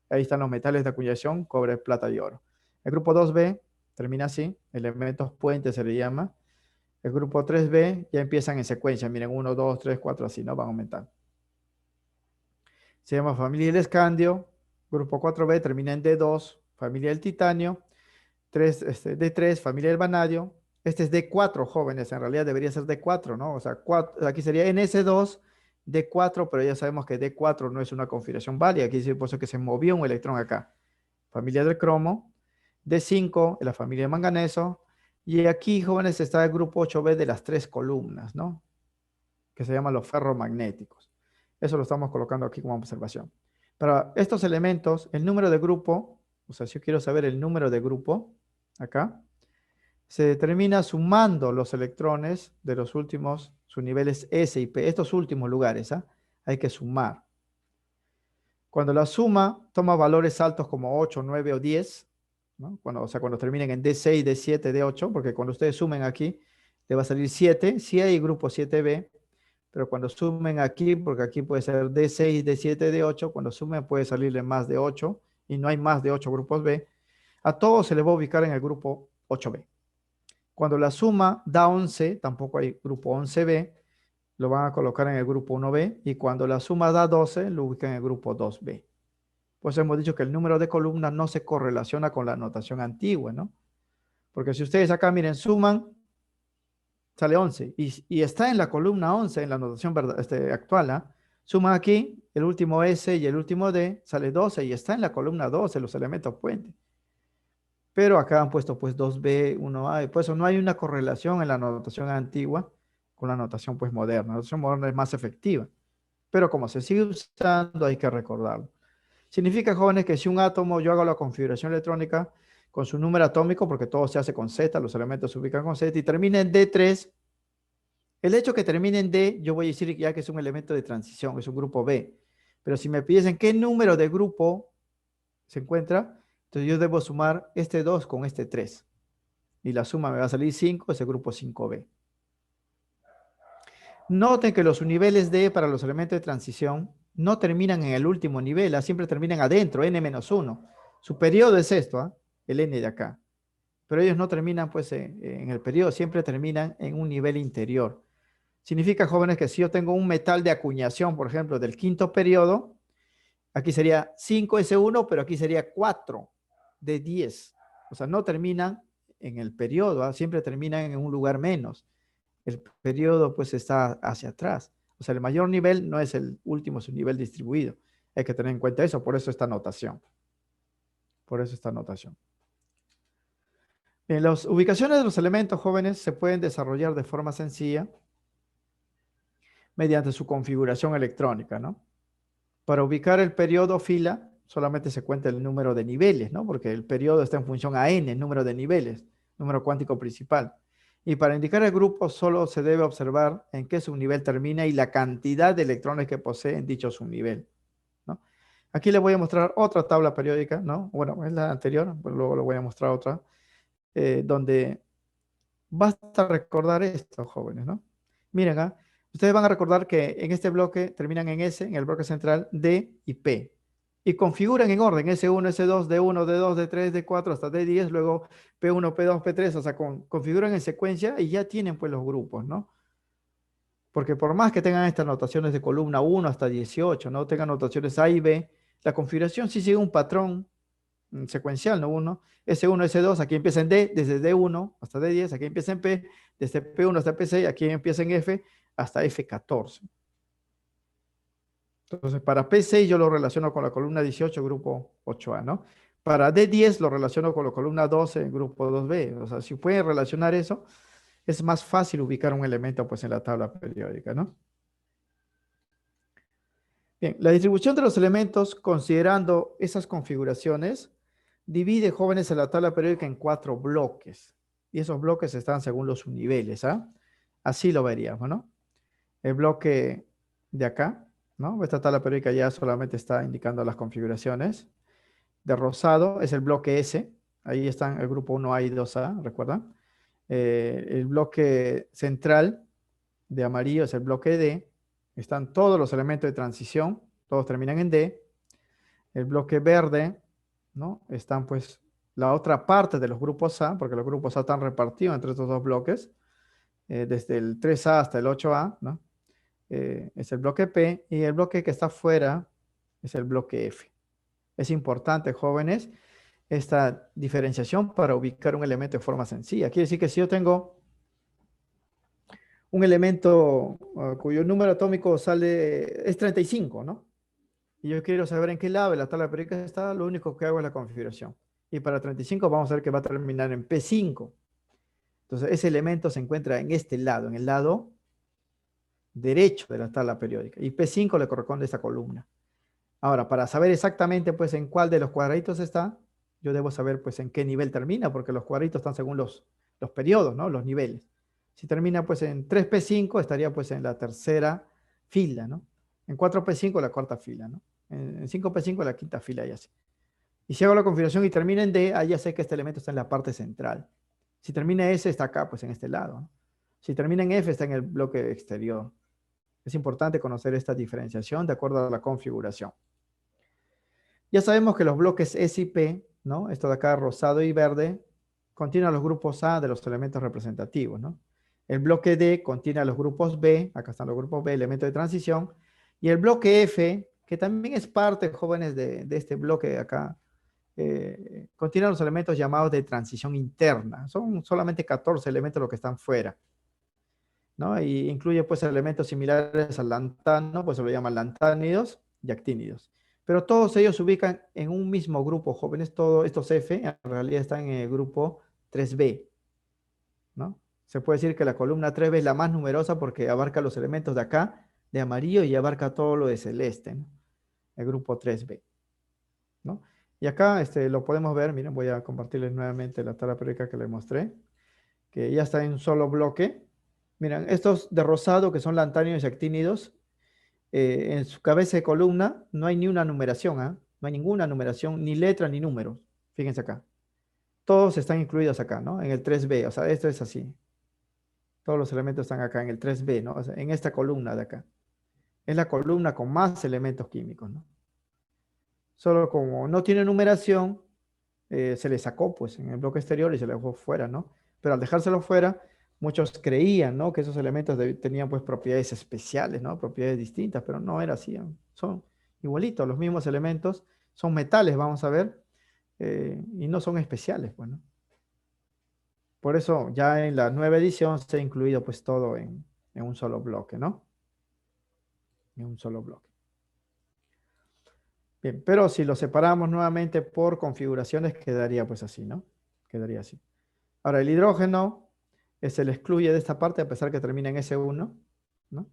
Ahí están los metales de acuñación, cobre, plata y oro. El grupo 2B termina así. Elementos puentes se le llama. El grupo 3B ya empiezan en secuencia. Miren, 1, 2, 3, 4, así, ¿no? Van aumentando. Se llama familia del escandio. Grupo 4B termina en D2, familia del titanio. D3, familia del vanadio. Este es D4, jóvenes. En realidad debería ser D4, ¿no? O sea, aquí sería NS2, D4, pero ya sabemos que D4 no es una configuración válida. Aquí dice por eso que se movió un electrón acá. Familia del cromo. D5 es la familia de manganeso. Y aquí, jóvenes, está el grupo 8B de las 3 columnas, ¿no? Que se llaman los ferromagnéticos. Eso lo estamos colocando aquí como observación. Para estos elementos, el número de grupo, o sea, si yo quiero saber el número de grupo, acá, se determina sumando los electrones de los últimos, sus niveles S y P, estos últimos lugares, ¿ah? Hay que sumar. Cuando la suma toma valores altos como 8, 9 o 10, ¿no? O sea, cuando terminen en D6, D7, D8, porque cuando ustedes sumen aquí, le va a salir 7, si hay grupo 7B, pero cuando sumen aquí, porque aquí puede ser D6, D7, D8, cuando sumen puede salirle más de 8 y no hay más de 8 grupos B, a todos se les va a ubicar en el grupo 8B. Cuando la suma da 11, tampoco hay grupo 11B, lo van a colocar en el grupo 1B, y cuando la suma da 12, lo ubican en el grupo 2B. Pues hemos dicho que el número de columnas no se correlaciona con la notación antigua, ¿no? Porque si ustedes acá, miren, suman, sale 11, y está en la columna 11, en la notación actual, ¿ah? Suman aquí, el último S y el último D, sale 12, y está en la columna 12, los elementos puentes. Pero acá han puesto pues 2B, 1A, y por eso no hay una correlación en la notación antigua con la notación pues moderna. La notación moderna es más efectiva, pero como se sigue usando hay que recordarlo. Significa, jóvenes, que si un átomo, yo hago la configuración electrónica con su número atómico, porque todo se hace con Z, los elementos se ubican con Z, y termina en D3, el hecho que termine en D, yo voy a decir ya que es un elemento de transición, es un grupo B. Pero si me pides en qué número de grupo se encuentra, entonces yo debo sumar este 2 con este 3. Y la suma me va a salir 5, ese grupo 5B. Noten que los niveles D para los elementos de transición no terminan en el último nivel, siempre terminan adentro, n-1. Su periodo es esto, el n de acá. Pero ellos no terminan pues en el periodo, siempre terminan en un nivel interior. Significa, jóvenes, que si yo tengo un metal de acuñación, por ejemplo, del quinto periodo, aquí sería 5s1, pero aquí sería 4 de 10. O sea, no terminan en el periodo, siempre terminan en un lugar menos. El periodo pues está hacia atrás. O sea, el mayor nivel no es el último, es un nivel distribuido. Hay que tener en cuenta eso, por eso esta notación. Por eso esta notación. Bien, las ubicaciones de los elementos, jóvenes, se pueden desarrollar de forma sencilla mediante su configuración electrónica, ¿no? Para ubicar el periodo fila, solamente se cuenta el número de niveles, ¿no? Porque el periodo está en función a n, el número de niveles, número cuántico principal. Y para indicar el grupo, solo se debe observar en qué subnivel termina y la cantidad de electrones que posee en dicho subnivel, ¿no? Aquí les voy a mostrar otra tabla periódica, ¿no? Bueno, es la anterior, pero luego les voy a mostrar otra, donde basta recordar esto, jóvenes, ¿no? Miren, ustedes van a recordar que en este bloque terminan en S, en el bloque central, D y P. Y configuran en orden S1, S2, D1, D2, D3, D4 hasta D10, luego P1, P2, P3, o sea, configuran en secuencia y ya tienen pues los grupos, ¿no? Porque por más que tengan estas notaciones de columna 1 hasta 18, no tengan notaciones A y B, la configuración sí sigue un patrón secuencial, ¿no? Uno, S1, S2, aquí empieza en D, desde D1 hasta D10, aquí empieza en P, desde P1 hasta P6, aquí empieza en F hasta F14. Entonces, para P6 yo lo relaciono con la columna 18, grupo 8A, ¿no? Para D10 lo relaciono con la columna 12, grupo 2B. O sea, si pueden relacionar eso, es más fácil ubicar un elemento pues en la tabla periódica, ¿no? Bien, la distribución de los elementos, considerando esas configuraciones, divide, jóvenes, en la tabla periódica en 4 bloques. Y esos bloques están según los subniveles, ¿ah? Así lo veríamos, ¿no? El bloque de acá, ¿no? Esta tabla periódica ya solamente está indicando las configuraciones. De rosado es el bloque S. Ahí están el grupo 1A y 2A, ¿recuerdan? El bloque central de amarillo es el bloque D. Están todos los elementos de transición, todos terminan en D. El bloque verde, ¿no? Están pues la otra parte de los grupos A, porque los grupos A están repartidos entre estos dos bloques, desde el 3A hasta el 8A, ¿no? Es el bloque P, y el bloque que está fuera es el bloque F. Es importante, jóvenes, esta diferenciación para ubicar un elemento de forma sencilla. Quiere decir que si yo tengo un elemento cuyo número atómico sale, es 35, ¿no? Y yo quiero saber en qué lado de la tabla periódica está, lo único que hago es la configuración. Y para 35 vamos a ver que va a terminar en P5. Entonces, ese elemento se encuentra en este lado, en el lado derecho de la tabla periódica. Y P5 le corresponde a esta columna. Ahora, para saber exactamente pues en cuál de los cuadraditos está, yo debo saber pues en qué nivel termina, porque los cuadraditos están según los periodos, ¿no? Los niveles. Si termina pues en 3P5, estaría pues en la tercera fila, ¿no? En 4P5 la cuarta fila, ¿no? En 5P5 la quinta fila y así. Y si hago la configuración y termina en D, ahí ya sé que este elemento está en la parte central. Si termina en S, está acá, pues en este lado, ¿no? Si termina en F, está en el bloque exterior. Es importante conocer esta diferenciación de acuerdo a la configuración. Ya sabemos que los bloques S y P, ¿no? Esto de acá rosado y verde, contienen a los grupos A de los elementos representativos, ¿no? El bloque D contiene a los grupos B, acá están los grupos B, elementos de transición, y el bloque F, que también es parte, jóvenes, de este bloque de acá, contiene los elementos llamados de transición interna. Son solamente 14 elementos los que están fuera, ¿no? Y incluye pues elementos similares al lantano, pues se lo llaman lantánidos y actínidos. Pero todos ellos se ubican en un mismo grupo, jóvenes. Todos estos F en realidad están en el grupo 3B, ¿no? Se puede decir que la columna 3B es la más numerosa porque abarca los elementos de acá, de amarillo, y abarca todo lo de celeste, ¿no? El grupo 3B, ¿no? Y acá lo podemos ver, miren, voy a compartirles nuevamente la tabla periódica que les mostré, que ya está en un solo bloque. Miren, estos de rosado, que son lantánidos y actínidos, en su cabeza de columna no hay ni una numeración, ¿ah? No hay ninguna numeración, ni letra ni números. Fíjense acá. Todos están incluidos acá, ¿no? En el 3B, o sea, esto es así. Todos los elementos están acá en el 3B, ¿no? O sea, en esta columna de acá. Es la columna con más elementos químicos, ¿no? Solo como no tiene numeración, se le sacó, pues, en el bloque exterior y se le dejó fuera, ¿no? Pero al dejárselo fuera, muchos creían, ¿no? Que esos elementos tenían, pues, propiedades especiales, ¿no? Propiedades distintas, pero no era así, ¿no? Son igualitos, los mismos elementos, son metales, vamos a ver, y no son especiales, pues, ¿no? Por eso ya en la nueva edición se ha incluido, pues, todo en un solo bloque, ¿no? En un solo bloque. Bien, pero si lo separamos nuevamente por configuraciones, quedaría, pues, así, ¿no? Quedaría así. Ahora, el hidrógeno se le excluye de esta parte a pesar que termina en S1, ¿no?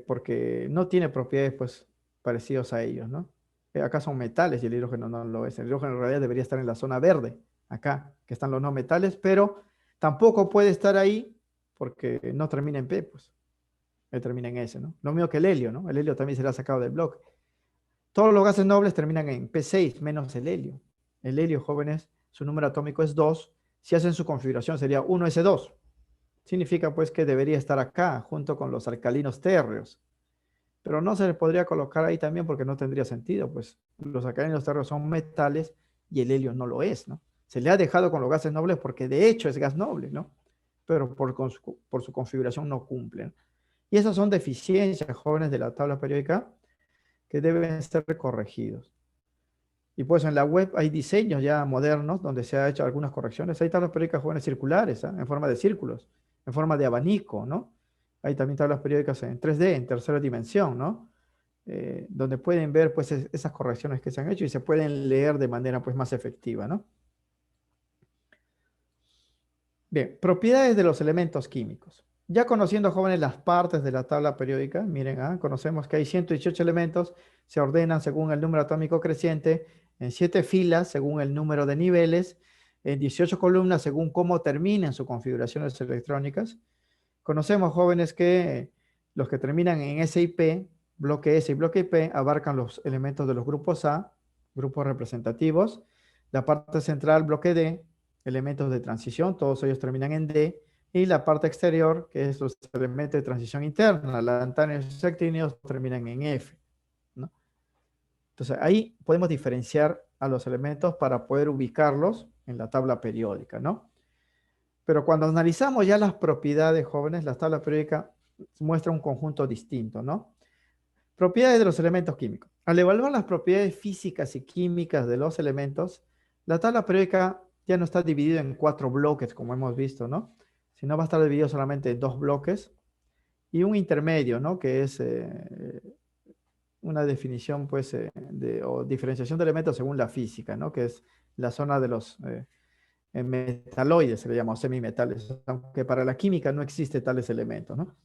Porque no tiene propiedades pues, parecidas a ellos, ¿no? Acá son metales y el hidrógeno no lo es. El hidrógeno en realidad debería estar en la zona verde, acá, que están los no metales, pero tampoco puede estar ahí porque no termina en P, pues. Él termina en S, ¿no? Lo mismo que el helio, ¿no? El helio también será sacado del bloque. Todos los gases nobles terminan en P6, menos el helio. El helio, jóvenes, su número atómico es 2. Si hacen su configuración sería 1s2. Significa pues que debería estar acá, junto con los alcalinos térreos. Pero no se les podría colocar ahí también porque no tendría sentido, pues los alcalinos térreos son metales y el helio no lo es, ¿no? Se le ha dejado con los gases nobles porque de hecho es gas noble, ¿no? Pero por su configuración no cumplen. Y esas son deficiencias, jóvenes, de la tabla periódica que deben ser corregidos. Y pues en la web hay diseños ya modernos donde se ha hecho algunas correcciones. Hay tablas periódicas jóvenes circulares, ¿eh? En forma de círculos, en forma de abanico, ¿no? Hay también tablas periódicas en 3D, en tercera dimensión, ¿no? Donde pueden ver pues esas correcciones que se han hecho y se pueden leer de manera pues más efectiva, ¿no? Bien, propiedades de los elementos químicos. Ya conociendo, jóvenes, las partes de la tabla periódica, miren, conocemos que hay 118 elementos, se ordenan según el número atómico creciente, en 7 filas según el número de niveles, en 18 columnas según cómo terminan sus configuraciones electrónicas. Conocemos, jóvenes, que los que terminan en S y P, bloque S y bloque P, abarcan los elementos de los grupos A, grupos representativos, la parte central, bloque D, elementos de transición, todos ellos terminan en D, y la parte exterior, que es los elementos de transición interna, lantánidos y actínidos, terminan en F, ¿no? Entonces, ahí podemos diferenciar a los elementos para poder ubicarlos en la tabla periódica, ¿no? Pero cuando analizamos ya las propiedades, jóvenes, la tabla periódica muestra un conjunto distinto, ¿no? Propiedades de los elementos químicos. Al evaluar las propiedades físicas y químicas de los elementos, la tabla periódica ya no está dividida en 4 bloques, como hemos visto, ¿no? Sino va a estar dividido solamente en 2 bloques y un intermedio, ¿no? Que es una definición, pues, o diferenciación de elementos según la física, ¿no? Que es la zona de los metaloides, se le llama, o semimetales, aunque para la química no existe tales elementos, ¿no?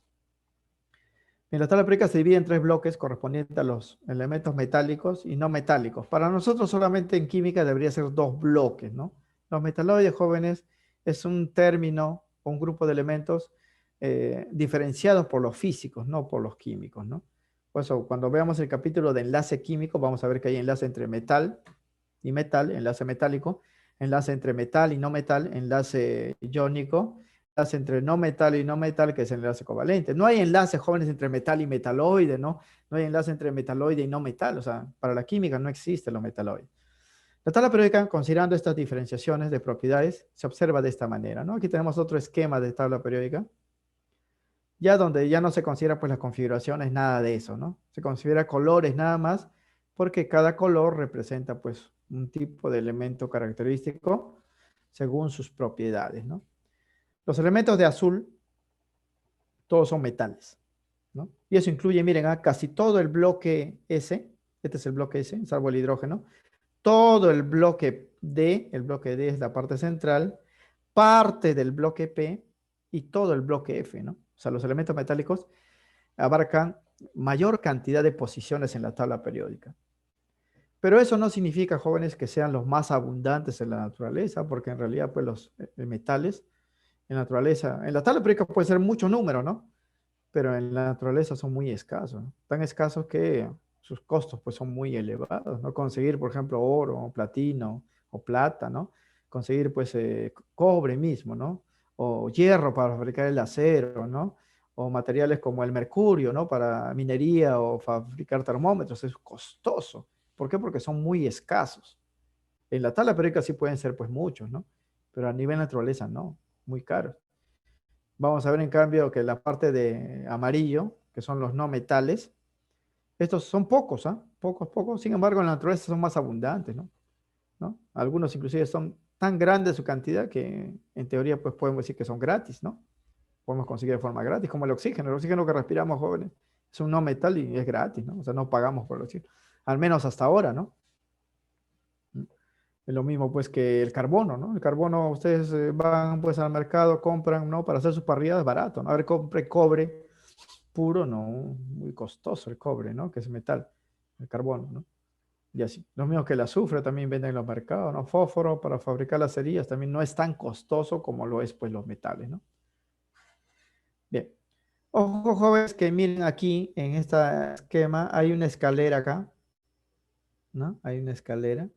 En la tabla periódica se divide en tres bloques correspondientes a los elementos metálicos y no metálicos. Para nosotros solamente en química debería ser dos bloques, ¿no? Los metaloides, jóvenes, es un término o un grupo de elementos diferenciados por los físicos, no por los químicos, ¿no? Por eso, cuando veamos el capítulo de enlace químico, vamos a ver que hay enlace entre metal y metal, enlace metálico, enlace entre metal y no metal, enlace iónico, enlace entre no metal y no metal, que es el enlace covalente. No hay enlace, jóvenes, entre metal y metaloide, ¿no? No hay enlace entre metaloide y no metal. O sea, para la química no existen los metaloides. La tabla periódica, considerando estas diferenciaciones de propiedades, se observa de esta manera, ¿no? Aquí tenemos otro esquema de tabla periódica, ya donde ya no se considera pues las configuraciones, nada de eso, ¿no? Se considera colores nada más, porque cada color representa pues un tipo de elemento característico según sus propiedades, ¿no? Los elementos de azul, todos son metales, ¿no? Y eso incluye, miren, casi todo el bloque S, este es el bloque S, salvo el hidrógeno, todo el bloque D es la parte central, parte del bloque P y todo el bloque F, ¿no? O sea, los elementos metálicos abarcan mayor cantidad de posiciones en la tabla periódica. Pero eso no significa, jóvenes, que sean los más abundantes en la naturaleza, porque en realidad, pues los metales en la naturaleza, en la tabla periódica puede ser mucho número, ¿no? Pero en la naturaleza son muy escasos, ¿no? Tan escasos que sus costos pues son muy elevados, ¿no? Conseguir, por ejemplo, oro, platino o plata, ¿no? Conseguir pues cobre mismo, ¿no? O hierro para fabricar el acero, ¿no? O materiales como el mercurio, ¿no? Para minería o fabricar termómetros, es costoso. ¿Por qué? Porque son muy escasos. En la tabla periódica sí pueden ser pues muchos, ¿no? Pero a nivel naturaleza no, muy caros. Vamos a ver en cambio que la parte de amarillo, que son los no metales, estos son pocos, ¿ah? Pocos, pocos. Sin embargo, en la naturaleza son más abundantes, ¿no? ¿No? Algunos inclusive son tan grandes su cantidad que en teoría pues podemos decir que son gratis, ¿no? Podemos conseguir de forma gratis, como el oxígeno. El oxígeno que respiramos, jóvenes, es un no metal y es gratis, ¿no? O sea, no pagamos por el oxígeno. Al menos hasta ahora, ¿no? Es lo mismo pues que el carbono, ¿no? El carbono, ustedes van pues al mercado, compran, ¿no? Para hacer sus parrilladas barato, ¿no? A ver, compre cobre puro, no, muy costoso el cobre, ¿no? Que es metal, el carbono, ¿no? Y así. Lo mismo que el azufre también venden en los mercados, ¿no? Fósforo para fabricar las cerillas también no es tan costoso como lo es pues los metales, ¿no? Bien. Ojo, jóvenes, que miren aquí en este esquema hay una escalera acá, ¿no? Hay una escalera.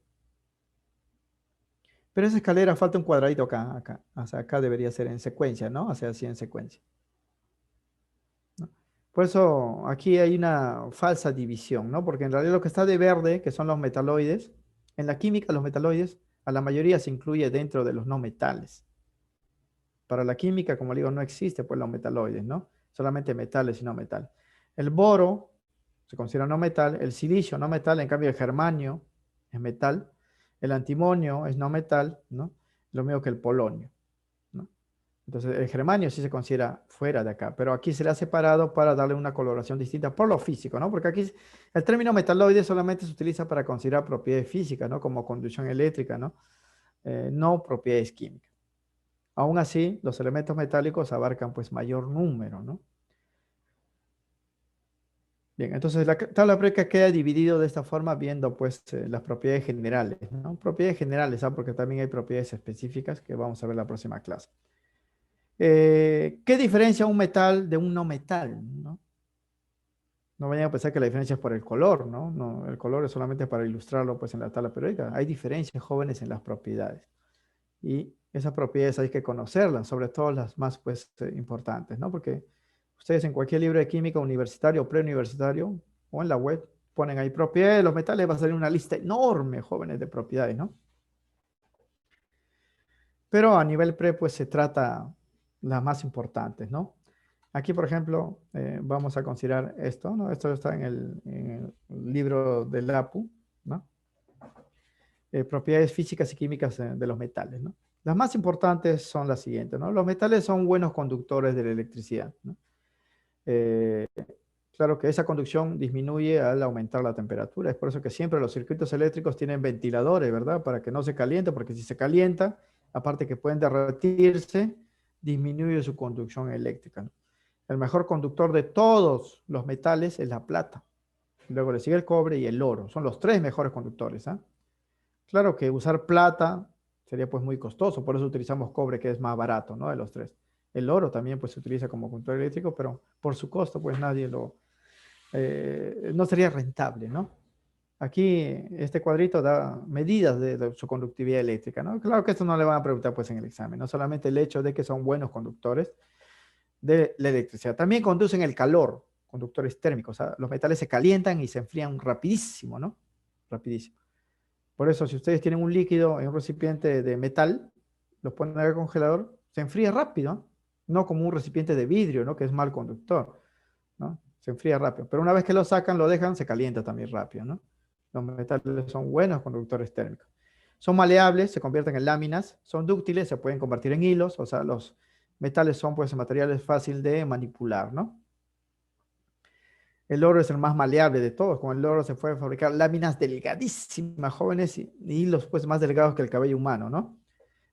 Pero esa escalera falta un cuadradito acá, acá. O sea, acá debería ser en secuencia, ¿no? O sea, así en secuencia, ¿no? Por eso aquí hay una falsa división, ¿no? Porque en realidad lo que está de verde, que son los metaloides, en la química los metaloides, a la mayoría se incluye dentro de los no metales. Para la química, como digo, no existe pues los metaloides, ¿no? Solamente metales y no metal. El boro se considera no metal, el silicio no metal, en cambio el germanio es metal, el antimonio es no metal, ¿no? Lo mismo que el polonio, ¿no? Entonces el germanio sí se considera fuera de acá, pero aquí se le ha separado para darle una coloración distinta por lo físico, ¿no? Porque aquí el término metaloide solamente se utiliza para considerar propiedades físicas, ¿no? Como conducción eléctrica, ¿no? No propiedades químicas. Aún así, los elementos metálicos abarcan pues mayor número, ¿no? Bien, entonces la tabla periódica queda dividido de esta forma viendo pues las propiedades generales, ¿no? Propiedades generales, ¿ah? Porque también hay propiedades específicas que vamos a ver en la próxima clase. ¿Qué diferencia un metal de un no metal, ¿no? No vayan a pensar que la diferencia es por el color, ¿no? No, el color es solamente para ilustrarlo pues en la tabla periódica. Hay diferencias, jóvenes, en las propiedades. Y esas propiedades hay que conocerlas, sobre todo las más pues importantes, ¿no? Porque ustedes en cualquier libro de química universitario o preuniversitario o en la web ponen ahí propiedades de los metales, va a salir una lista enorme, jóvenes, de propiedades, ¿no? Pero a nivel pre pues se trata las más importantes, ¿no? Aquí, por ejemplo, vamos a considerar esto, ¿no? Esto está en el libro del APU, ¿no? Propiedades físicas y químicas de los metales, ¿no? Las más importantes son las siguientes, ¿no? Los metales son buenos conductores de la electricidad, ¿no? Eh, claro que esa conducción disminuye al aumentar la temperatura. Es por eso que siempre los circuitos eléctricos tienen ventiladores, ¿verdad? Para que no se caliente, porque si se calienta, aparte que pueden derretirse, disminuye su conducción eléctrica, ¿no? El mejor conductor de todos los metales es la plata. Luego le sigue el cobre y el oro. Son los tres mejores conductores, ¿ah? Claro que usar plata sería pues muy costoso, por eso utilizamos cobre, que es más barato, ¿no? De los tres. El oro también pues se utiliza como conductor eléctrico, pero por su costo pues nadie no sería rentable, ¿no? Aquí este cuadrito da medidas de su conductividad eléctrica, ¿no? Claro que esto no le van a preguntar pues en el examen, no solamente el hecho de que son buenos conductores de la electricidad. También conducen el calor, conductores térmicos, o sea, los metales se calientan y se enfrían rapidísimo, ¿no? Rapidísimo. Por eso, si ustedes tienen un líquido en un recipiente de metal, los ponen al congelador, se enfría rápido, ¿no? No como un recipiente de vidrio, ¿no? Que es mal conductor, ¿no? Se enfría rápido. Pero una vez que lo sacan, lo dejan, se calienta también rápido, ¿no? Los metales son buenos conductores térmicos. Son maleables, se convierten en láminas, son dúctiles, se pueden convertir en hilos, o sea, los metales son pues materiales fácil de manipular, ¿no? El oro es el más maleable de todos. Con el oro se pueden fabricar láminas delgadísimas, jóvenes, y hilos pues más delgados que el cabello humano, ¿no?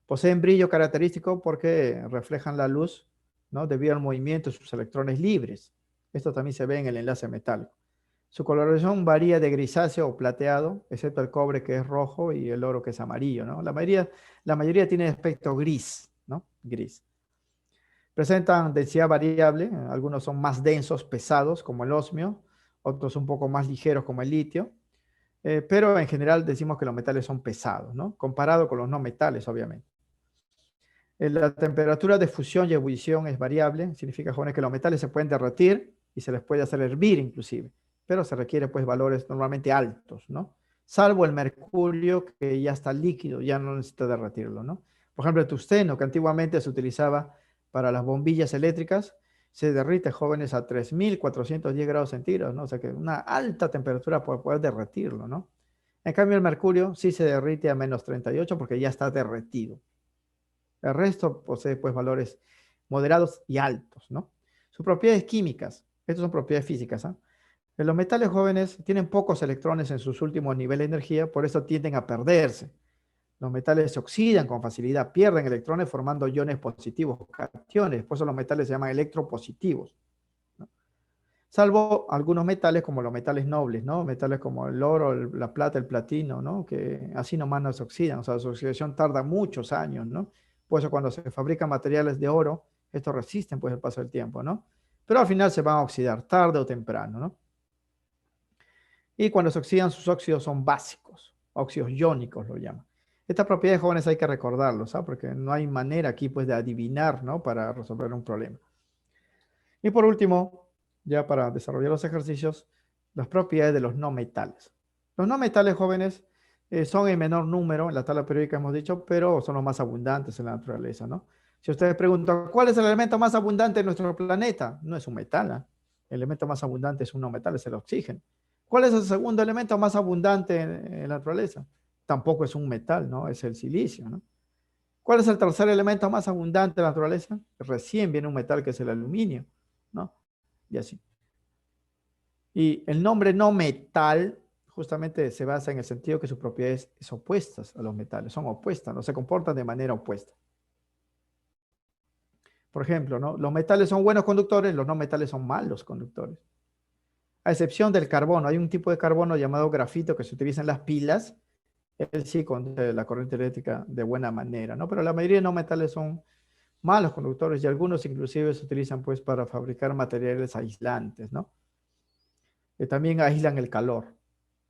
Poseen brillo característico porque reflejan la luz, ¿no? Debido al movimiento de sus electrones libres. Esto también se ve en el enlace metálico. Su coloración varía de grisáceo o plateado, excepto el cobre, que es rojo, y el oro, que es amarillo, ¿no? La mayoría tiene aspecto gris, ¿no? Gris. Presentan densidad variable, algunos son más densos, pesados, como el osmio, otros un poco más ligeros, como el litio, pero en general decimos que los metales son pesados, ¿no? Comparado con los no metales, obviamente. La temperatura de fusión y ebullición es variable, significa, jóvenes, que los metales se pueden derretir y se les puede hacer hervir inclusive, pero se requiere pues valores normalmente altos, ¿no? Salvo el mercurio, que ya está líquido, ya no necesita derretirlo, ¿no? Por ejemplo, el tungsteno, que antiguamente se utilizaba para las bombillas eléctricas, se derrite, jóvenes, a 3410 grados centígrados, ¿no? O sea que una alta temperatura para poder derretirlo, ¿no? En cambio, el mercurio sí se derrite a menos 38 porque ya está derretido. El resto posee pues valores moderados y altos, ¿no? Sus propiedades químicas, estas son propiedades físicas, ¿ah? Los metales, jóvenes, tienen pocos electrones en sus últimos niveles de energía, por eso tienden a perderse. Los metales se oxidan con facilidad, pierden electrones formando iones positivos, cationes, por eso los metales se llaman electropositivos, ¿no? Salvo algunos metales como los metales nobles, ¿no? Metales como el oro, la plata, el platino, ¿no? Que así nomás no se oxidan, o sea, su oxidación tarda muchos años, ¿no? Por eso cuando se fabrican materiales de oro, estos resisten pues el paso del tiempo, ¿no? Pero al final se van a oxidar, tarde o temprano, ¿no? Y cuando se oxidan, sus óxidos son básicos, óxidos iónicos lo llaman. Estas propiedades, jóvenes, hay que recordarlos, ¿sabes? Porque no hay manera aquí pues de adivinar, ¿no? Para resolver un problema. Y por último, ya para desarrollar los ejercicios, las propiedades de los no metales. Los no metales, jóvenes, son en menor número en la tabla periódica, hemos dicho, pero son los más abundantes en la naturaleza, ¿no? Si ustedes preguntan, ¿cuál es el elemento más abundante en nuestro planeta? No es un metal, ¿eh? El elemento más abundante es un no metal, es el oxígeno. ¿Cuál es el segundo elemento más abundante en la naturaleza? Tampoco es un metal, ¿no? Es el silicio, ¿no? ¿Cuál es el tercer elemento más abundante de la naturaleza? Recién viene un metal, que es el aluminio, ¿no? Y así. Y el nombre no metal justamente se basa en el sentido que sus propiedades son opuestas a los metales, son opuestas, no se comportan de manera opuesta. Por ejemplo, ¿no? Los metales son buenos conductores, los no metales son malos conductores. A excepción del carbono, hay un tipo de carbono llamado grafito que se utiliza en las pilas. Él sí conduce la corriente eléctrica de buena manera, ¿no? Pero la mayoría de no metales son malos conductores y algunos inclusive se utilizan pues para fabricar materiales aislantes, ¿no? Que también aíslan el calor,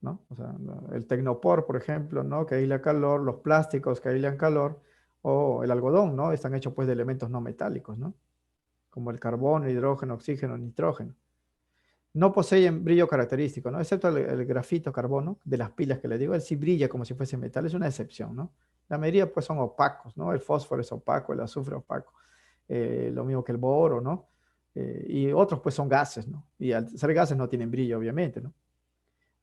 ¿no? O sea, el tecnopor, por ejemplo, ¿no? Que aísla calor, los plásticos que aíslan calor, o el algodón, ¿no? Están hechos pues de elementos no metálicos, ¿no? Como el carbono, hidrógeno, oxígeno, nitrógeno. No poseen brillo característico, ¿no? Excepto el grafito carbono de las pilas que le digo, él sí brilla como si fuese metal, es una excepción, ¿no? La mayoría pues son opacos, ¿no? El fósforo es opaco, el azufre opaco, lo mismo que el boro, ¿no? Y otros pues son gases, ¿no? Y al ser gases no tienen brillo, obviamente, ¿no?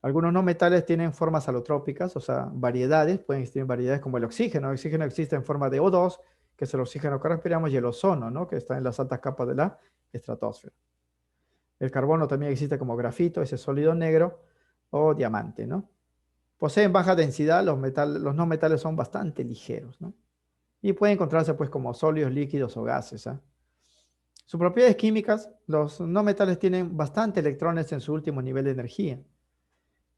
Algunos no metales tienen formas alotrópicas, o sea, variedades, pueden existir variedades como el oxígeno. El oxígeno existe en forma de O2, que es el oxígeno que respiramos, y el ozono, ¿no? Que está en las altas capas de la estratosfera. El carbono también existe como grafito, ese sólido negro, o diamante, ¿no? Poseen baja densidad, los no metales son bastante ligeros, ¿no? y puede encontrarse pues como sólidos, líquidos o gases. ¿Ah? Sus propiedades químicas, los no metales tienen bastante electrones en su último nivel de energía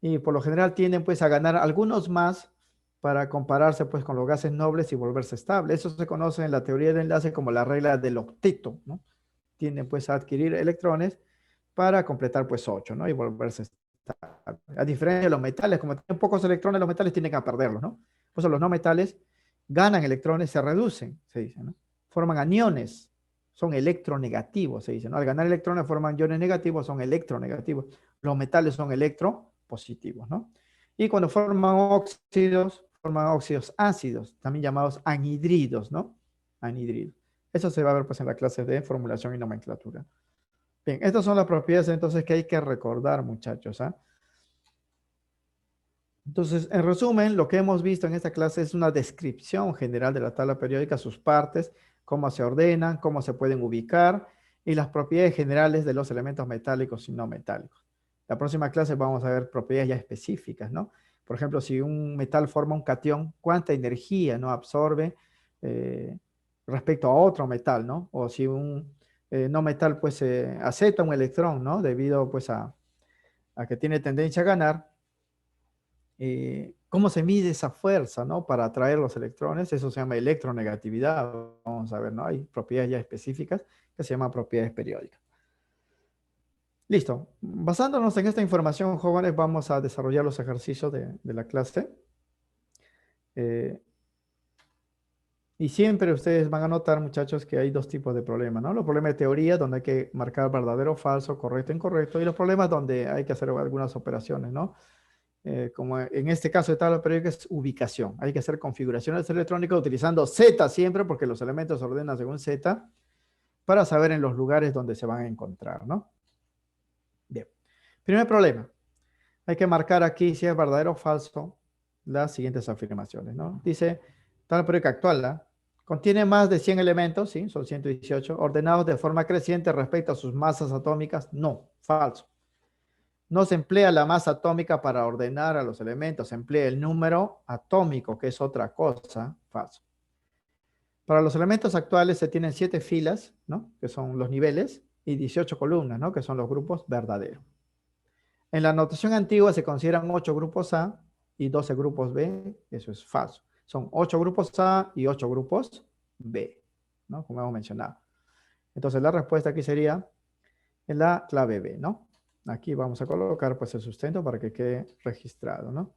y por lo general tienden pues a ganar algunos más para compararse pues con los gases nobles y volverse estable. Eso se conoce en la teoría de enlace como la regla del octeto, ¿no? Tienden pues a adquirir electrones para completar pues 8, ¿no? Y volverse estable. A diferencia de los metales, como tienen pocos electrones, los metales tienden a perderlos, ¿no? Por eso los no metales ganan electrones, se reducen, se dice, ¿no? Forman aniones, son electronegativos, se dice, ¿no? Al ganar electrones forman iones negativos, son electronegativos. Los metales son electropositivos, ¿no? Y cuando forman óxidos ácidos, también llamados anhidridos, ¿no? Anhidridos. Eso se va a ver pues en la clase de formulación y nomenclatura. Bien, estas son las propiedades entonces que hay que recordar, muchachos. ¿Ah? Entonces, en resumen, lo que hemos visto en esta clase es una descripción general de la tabla periódica, sus partes, cómo se ordenan, cómo se pueden ubicar y las propiedades generales de los elementos metálicos y no metálicos. La próxima clase vamos a ver propiedades ya específicas, ¿no? Por ejemplo, si un metal forma un catión, ¿cuánta energía no absorbe eh, respecto a otro metal, ¿no? O si un no metal pues acepta un electrón, ¿no? Debido pues a que tiene tendencia a ganar, ¿cómo se mide esa fuerza, ¿no? Para atraer los electrones? Eso se llama electronegatividad. Vamos a ver, ¿no? Hay propiedades ya específicas que se llaman propiedades periódicas. Listo. Basándonos en esta información, jóvenes, vamos a desarrollar los ejercicios de la clase. Eh, y siempre ustedes van a notar, muchachos, que hay dos tipos de problemas, ¿no? Los problemas de teoría, donde hay que marcar verdadero o falso, correcto o incorrecto, y los problemas donde hay que hacer algunas operaciones, ¿no? Como en este caso de tabla periódica es ubicación. Hay que hacer configuraciones electrónicas utilizando Z siempre, porque los elementos se ordenan según Z, para saber en los lugares donde se van a encontrar, ¿no? Bien. Primer problema. Hay que marcar aquí si es verdadero o falso las siguientes afirmaciones, ¿no? Dice, tabla periódica actual, ¿la? Contiene más de 100 elementos, ¿sí? Son 118, ordenados de forma creciente respecto a sus masas atómicas. No, falso. No se emplea la masa atómica para ordenar a los elementos, se emplea el número atómico, que es otra cosa, falso. Para los elementos actuales se tienen 7 filas, ¿no? Que son los niveles, y 18 columnas, ¿no? Que son los grupos verdaderos. En la notación antigua se consideran 8 grupos A y 12 grupos B, eso es falso. Son 8 grupos A y 8 grupos B, ¿no? Como hemos mencionado. Entonces la respuesta aquí sería en la clave B, ¿no? Aquí vamos a colocar pues el sustento para que quede registrado, ¿no?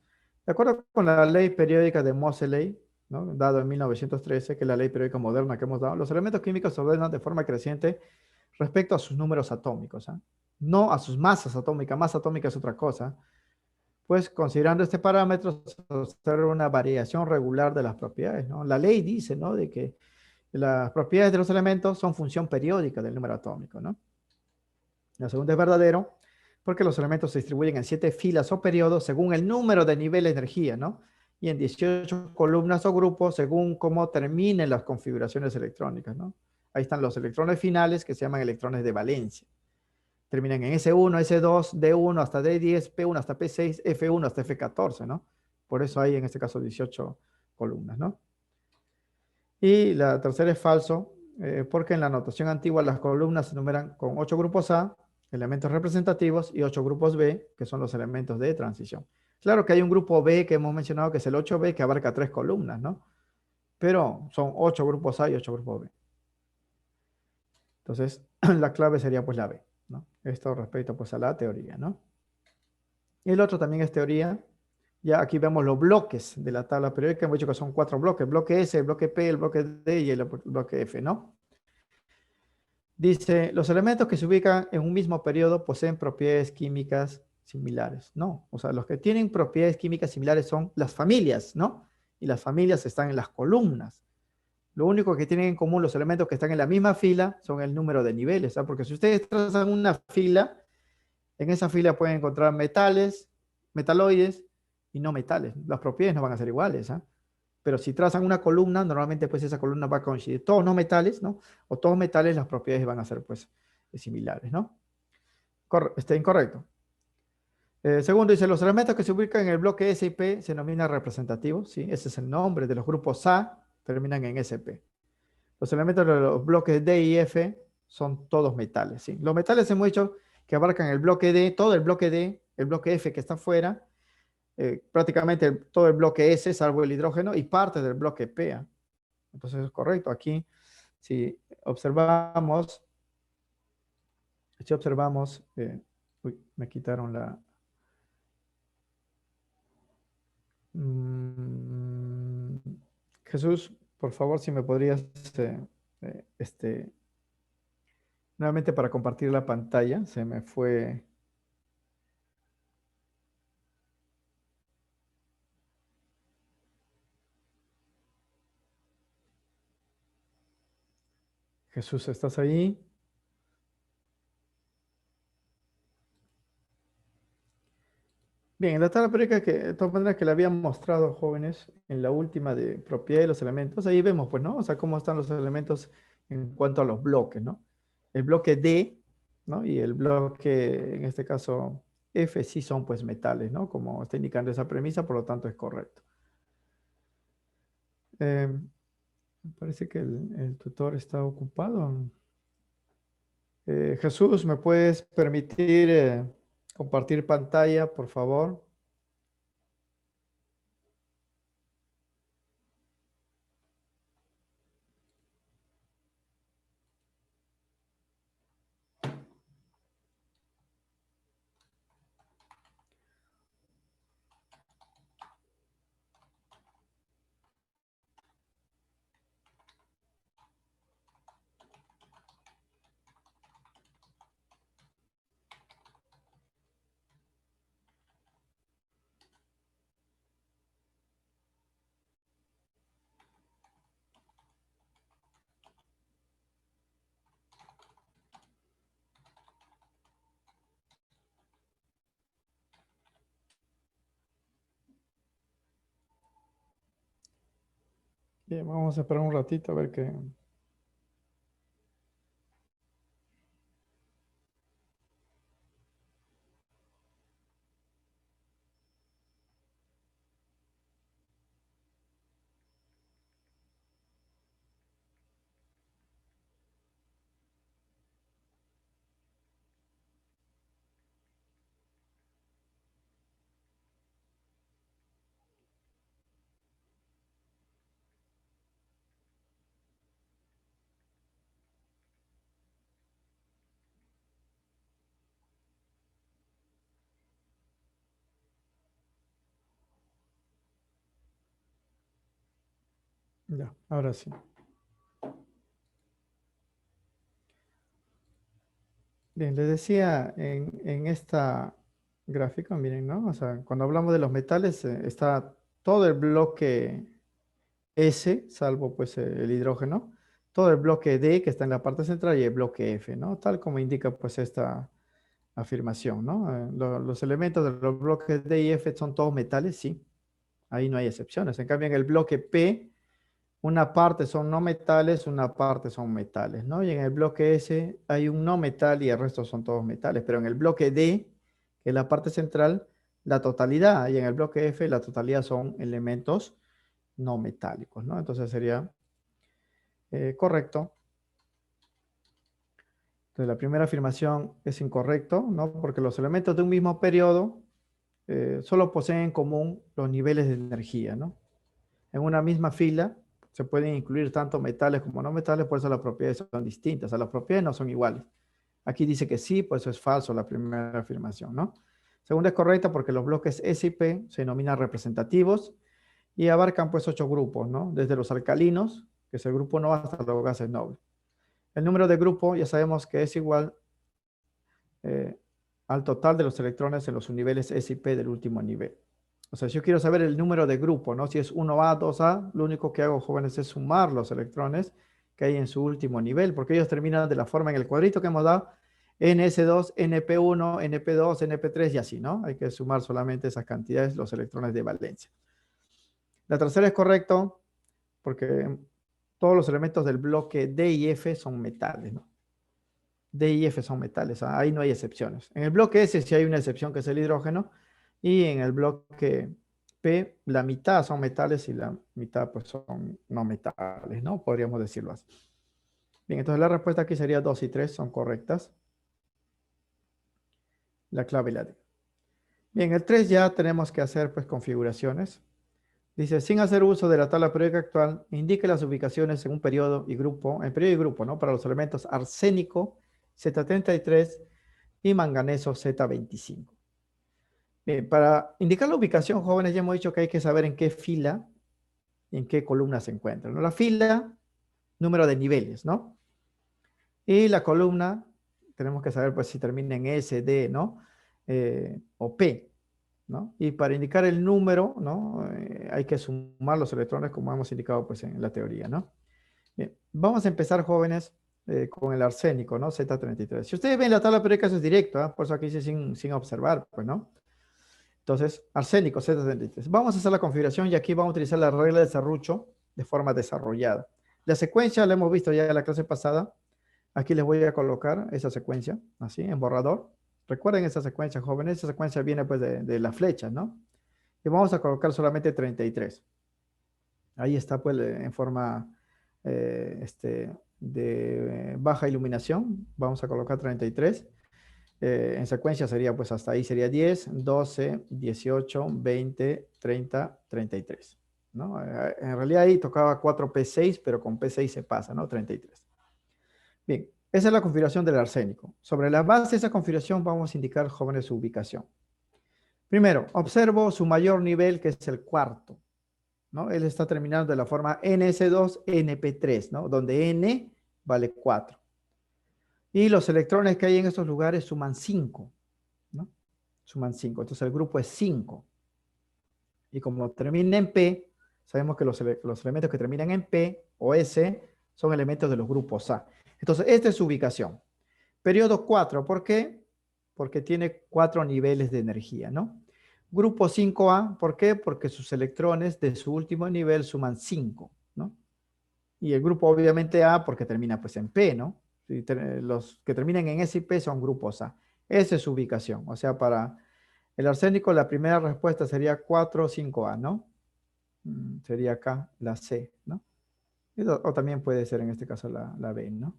De acuerdo con la ley periódica de Moseley, ¿no? Dado en 1913, que es la ley periódica moderna que hemos dado, los elementos químicos se ordenan de forma creciente respecto a sus números atómicos, ¿eh? No a sus masas atómicas. Masa atómica es otra cosa. Pues considerando este parámetro, se observa una variación regular de las propiedades, ¿no? La ley dice, ¿no? De que las propiedades de los elementos son función periódica del número atómico, ¿no? La segunda es verdadero porque los elementos se distribuyen en 7 filas o periodos según el número de nivel de energía, ¿no? Y en 18 columnas o grupos según cómo terminen las configuraciones electrónicas, ¿no? Ahí están los electrones finales que se llaman electrones de valencia. Terminan en S1, S2, D1 hasta D10, P1 hasta P6, F1 hasta F14, ¿no? Por eso hay en este caso 18 columnas, ¿no? Y la tercera es falso, porque en la notación antigua las columnas se numeran con 8 grupos A, elementos representativos, y 8 grupos B, que son los elementos de transición. Claro que hay un grupo B que hemos mencionado, que es el 8B, que abarca 3 columnas, ¿no? Pero son 8 grupos A y 8 grupos B. Entonces, la clave sería pues la B, ¿no? Esto respecto pues a la teoría, ¿no? Y el otro también es teoría. Ya aquí vemos los bloques de la tabla periódica. Hemos dicho que son 4 bloques. Bloque S, el bloque P, el bloque D y el bloque F, ¿no? Dice, los elementos que se ubican en un mismo periodo poseen propiedades químicas similares. No, o sea, los que tienen propiedades químicas similares son las familias, ¿no? Y las familias están en las columnas. Lo único que tienen en común los elementos que están en la misma fila son el número de niveles, ¿sabes? Porque si ustedes trazan una fila, en esa fila pueden encontrar metales, metaloides y no metales. Las propiedades no van a ser iguales, ¿ah? Pero si trazan una columna, normalmente pues esa columna va a coincidir todos no metales, ¿no? O todos metales, las propiedades van a ser pues similares, ¿no? Incorrecto. Segundo, dice, los elementos que se ubican en el bloque S y P se denominan representativos, ¿sí? Ese es el nombre de los grupos A, terminan en sp. Los elementos de los bloques D y F son todos metales, ¿sí? Los metales hemos dicho que abarcan el bloque D, todo el bloque D, el bloque F que está afuera, prácticamente todo el bloque S, salvo el hidrógeno, y parte del bloque P. Entonces es correcto. Aquí, si observamos, uy, me quitaron la... Jesús, por favor, si me podrías, este, nuevamente para compartir la pantalla, se me fue... Jesús, ¿estás ahí? Bien, en la tabla periódica que, de todas maneras que le habían mostrado jóvenes en la última de propiedad de los elementos, ahí vemos, pues, ¿no? O sea, cómo están los elementos en cuanto a los bloques, ¿no? El bloque D, ¿no? Y el bloque, en este caso, F, sí son, pues, metales, ¿no? Como está indicando esa premisa, por lo tanto es correcto. Me parece que el tutor está ocupado. Jesús, ¿me puedes permitir compartir pantalla, por favor? Bien, vamos a esperar un ratito a ver qué... Ya, ahora sí. Bien, les decía en esta gráfica, miren, ¿no? O sea, cuando hablamos de los metales, está todo el bloque S, salvo pues el hidrógeno, todo el bloque D que está en la parte central y el bloque F, ¿no? Tal como indica pues esta afirmación, ¿no? Los elementos de los bloques D y F son todos metales, sí, ahí no hay excepciones. En cambio, en el bloque P, una parte son no metales, una parte son metales, ¿no? Y en el bloque S hay un no metal y el resto son todos metales. Pero en el bloque D, que es la parte central, la totalidad. Y en el bloque F, la totalidad son elementos no metálicos, ¿no? Entonces sería correcto. Entonces la primera afirmación es incorrecto, ¿no? Porque los elementos de un mismo periodo solo poseen en común los niveles de energía, ¿no? En una misma fila se pueden incluir tanto metales como no metales, por eso las propiedades son distintas, o sea, las propiedades no son iguales. Aquí dice que sí, pues eso es falso la primera afirmación, ¿no? Segunda es correcta porque los bloques S y P se denominan representativos y abarcan pues 8 grupos, ¿no? Desde los alcalinos, que es el grupo no, hasta los gases nobles. El número de grupo ya sabemos que es igual eh, al total de los electrones en los subniveles S y P del último nivel. O sea, si yo quiero saber el número de grupo, ¿no? Si es 1A, 2A, lo único que hago, jóvenes, es sumar los electrones que hay en su último nivel, porque ellos terminan de la forma en el cuadrito que hemos dado, NS2, NP1, NP2, NP3 y así, ¿no? Hay que sumar solamente esas cantidades, los electrones de valencia. La tercera es correcto, porque todos los elementos del bloque D y F son metales, ¿no? D y F son metales, ahí no hay excepciones. En el bloque S sí hay una excepción que es el hidrógeno y en el bloque P, la mitad son metales y la mitad pues son no metales, ¿no? Podríamos decirlo así. Bien, entonces la respuesta aquí sería 2 y 3 son correctas. La clave y la D. Bien, el 3 ya tenemos que hacer pues configuraciones. Dice, sin hacer uso de la tabla periódica actual, indique las ubicaciones en un periodo y grupo, en periodo y grupo, ¿no? Para los elementos arsénico Z33 y manganeso Z25. Bien, para indicar la ubicación, jóvenes, ya hemos dicho que hay que saber en qué fila y en qué columna se encuentra, ¿no? La fila, número de niveles, ¿no? Y la columna, tenemos que saber pues si termina en S, D, ¿no? O P, ¿no? Y para indicar el número, ¿no? Hay que sumar los electrones como hemos indicado pues en la teoría, ¿no? Bien, vamos a empezar, jóvenes, con el arsénico, ¿no? Z33. Si ustedes ven la tabla periódica, eso es directo, ¿eh? Por eso aquí dice sin observar, pues, ¿no? Entonces, arsénico Z33. Vamos a hacer la configuración y aquí vamos a utilizar la regla de serrucho de forma desarrollada. La secuencia la hemos visto ya en la clase pasada. Aquí les voy a colocar esa secuencia, así, en borrador. Recuerden esa secuencia, jóvenes. Esa secuencia viene pues de la flecha, ¿no? Y vamos a colocar solamente 33. Ahí está pues en forma de baja iluminación. Vamos a colocar 33. En secuencia sería pues hasta ahí sería 10, 12, 18, 20, 30, 33. ¿No? En realidad ahí tocaba 4P6, pero con P6 se pasa, ¿no? 33. Bien, esa es la configuración del arsénico. Sobre la base de esa configuración vamos a indicar, jóvenes, su ubicación. Primero, observo su mayor nivel, que es el cuarto, ¿no? Él está terminando de la forma NS2NP3, ¿no? Donde N vale 4. Y los electrones que hay en estos lugares suman 5, ¿no? Suman 5. Entonces el grupo es 5. Y como termina en P, sabemos que los elementos que terminan en P o S son elementos de los grupos A. Entonces, esta es su ubicación. Periodo 4, ¿por qué? Porque tiene 4 niveles de energía, ¿no? Grupo 5A, ¿por qué? Porque sus electrones de su último nivel suman 5, ¿no? Y el grupo obviamente A porque termina pues en P, ¿no? Los que terminan en S y P son grupos A. Esa es su ubicación. O sea, para el arsénico la primera respuesta sería 4, 5A, ¿no? Sería acá la C, ¿no? O también puede ser en este caso la B, ¿no?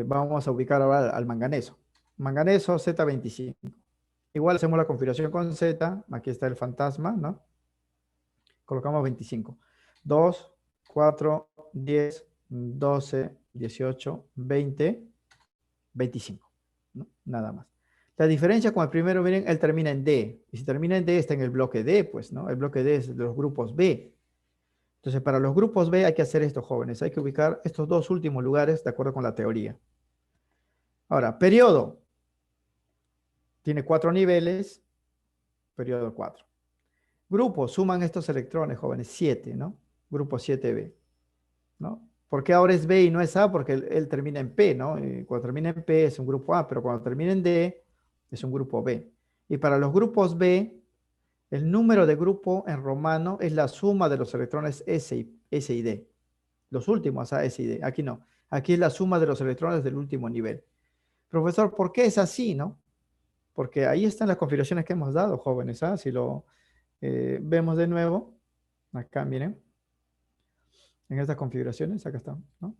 Vamos a ubicar ahora al manganeso. Manganeso Z25. Igual hacemos la configuración con Z. Aquí está el fantasma, ¿no? Colocamos 25. 2, 4, 10, 12, 18, 20, 25. ¿No? Nada más. La diferencia con el primero, miren, él termina en D. Y si termina en D, está en el bloque D, pues, ¿no? El bloque D es de los grupos B. Entonces, para los grupos B hay que hacer esto, jóvenes. Hay que ubicar estos dos últimos lugares de acuerdo con la teoría. Ahora, periodo. Tiene 4 niveles. Periodo 4. Grupo, suman estos electrones, jóvenes, 7, ¿no? Grupo 7B, ¿no? ¿Por qué ahora es B y no es A? Porque él termina en P, ¿no? Cuando termina en P es un grupo A, pero cuando termina en D es un grupo B. Y para los grupos B, el número de grupo en romano es la suma de los electrones S y D. Los últimos A, S y D. Aquí no. Aquí es la suma de los electrones del último nivel. Profesor, ¿por qué es así, no? Porque ahí están las configuraciones que hemos dado, jóvenes. ¿Ah? Si lo vemos de nuevo, acá miren, en estas configuraciones, acá están, ¿no?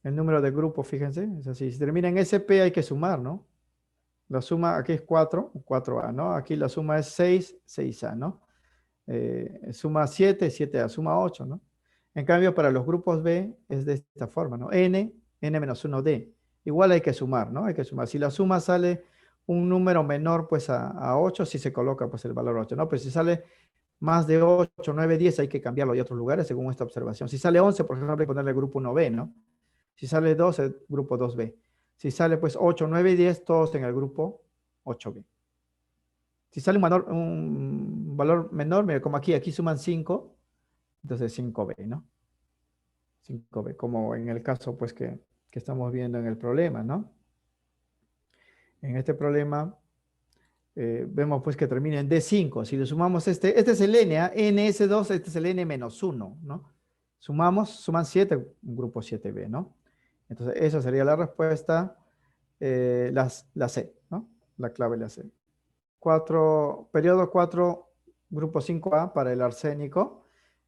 El número de grupos, fíjense, es así. Si termina en SP hay que sumar, ¿no? La suma aquí es 4, 4A, ¿no? Aquí la suma es 6, 6A, ¿no? Suma 7, 7A, suma 8, ¿no? En cambio, para los grupos B es de esta forma, ¿no? N-1D. Igual hay que sumar, ¿no? Hay que sumar. Si la suma sale un número menor, pues a 8, sí se coloca pues el valor 8, ¿no? Pero si sale más de 8, 9, 10, hay que cambiarlo de otros lugares según esta observación. Si sale 11, por ejemplo, hay que ponerle grupo 1B, ¿no? Si sale 12, grupo 2B. Si sale pues 8, 9 y 10, todos en el grupo 8B. Si sale un valor menor, mira, como aquí suman 5, entonces 5B, ¿no? 5B, como en el caso pues que estamos viendo en el problema, ¿no? En este problema vemos pues que termina en D5. Si le sumamos este es el N, ¿eh? NS2, este es el N-1, ¿no? Suman 7, un grupo 7B, ¿no? Entonces esa sería la respuesta, la C, ¿no? La clave la C. Periodo 4, grupo 5A para el arsénico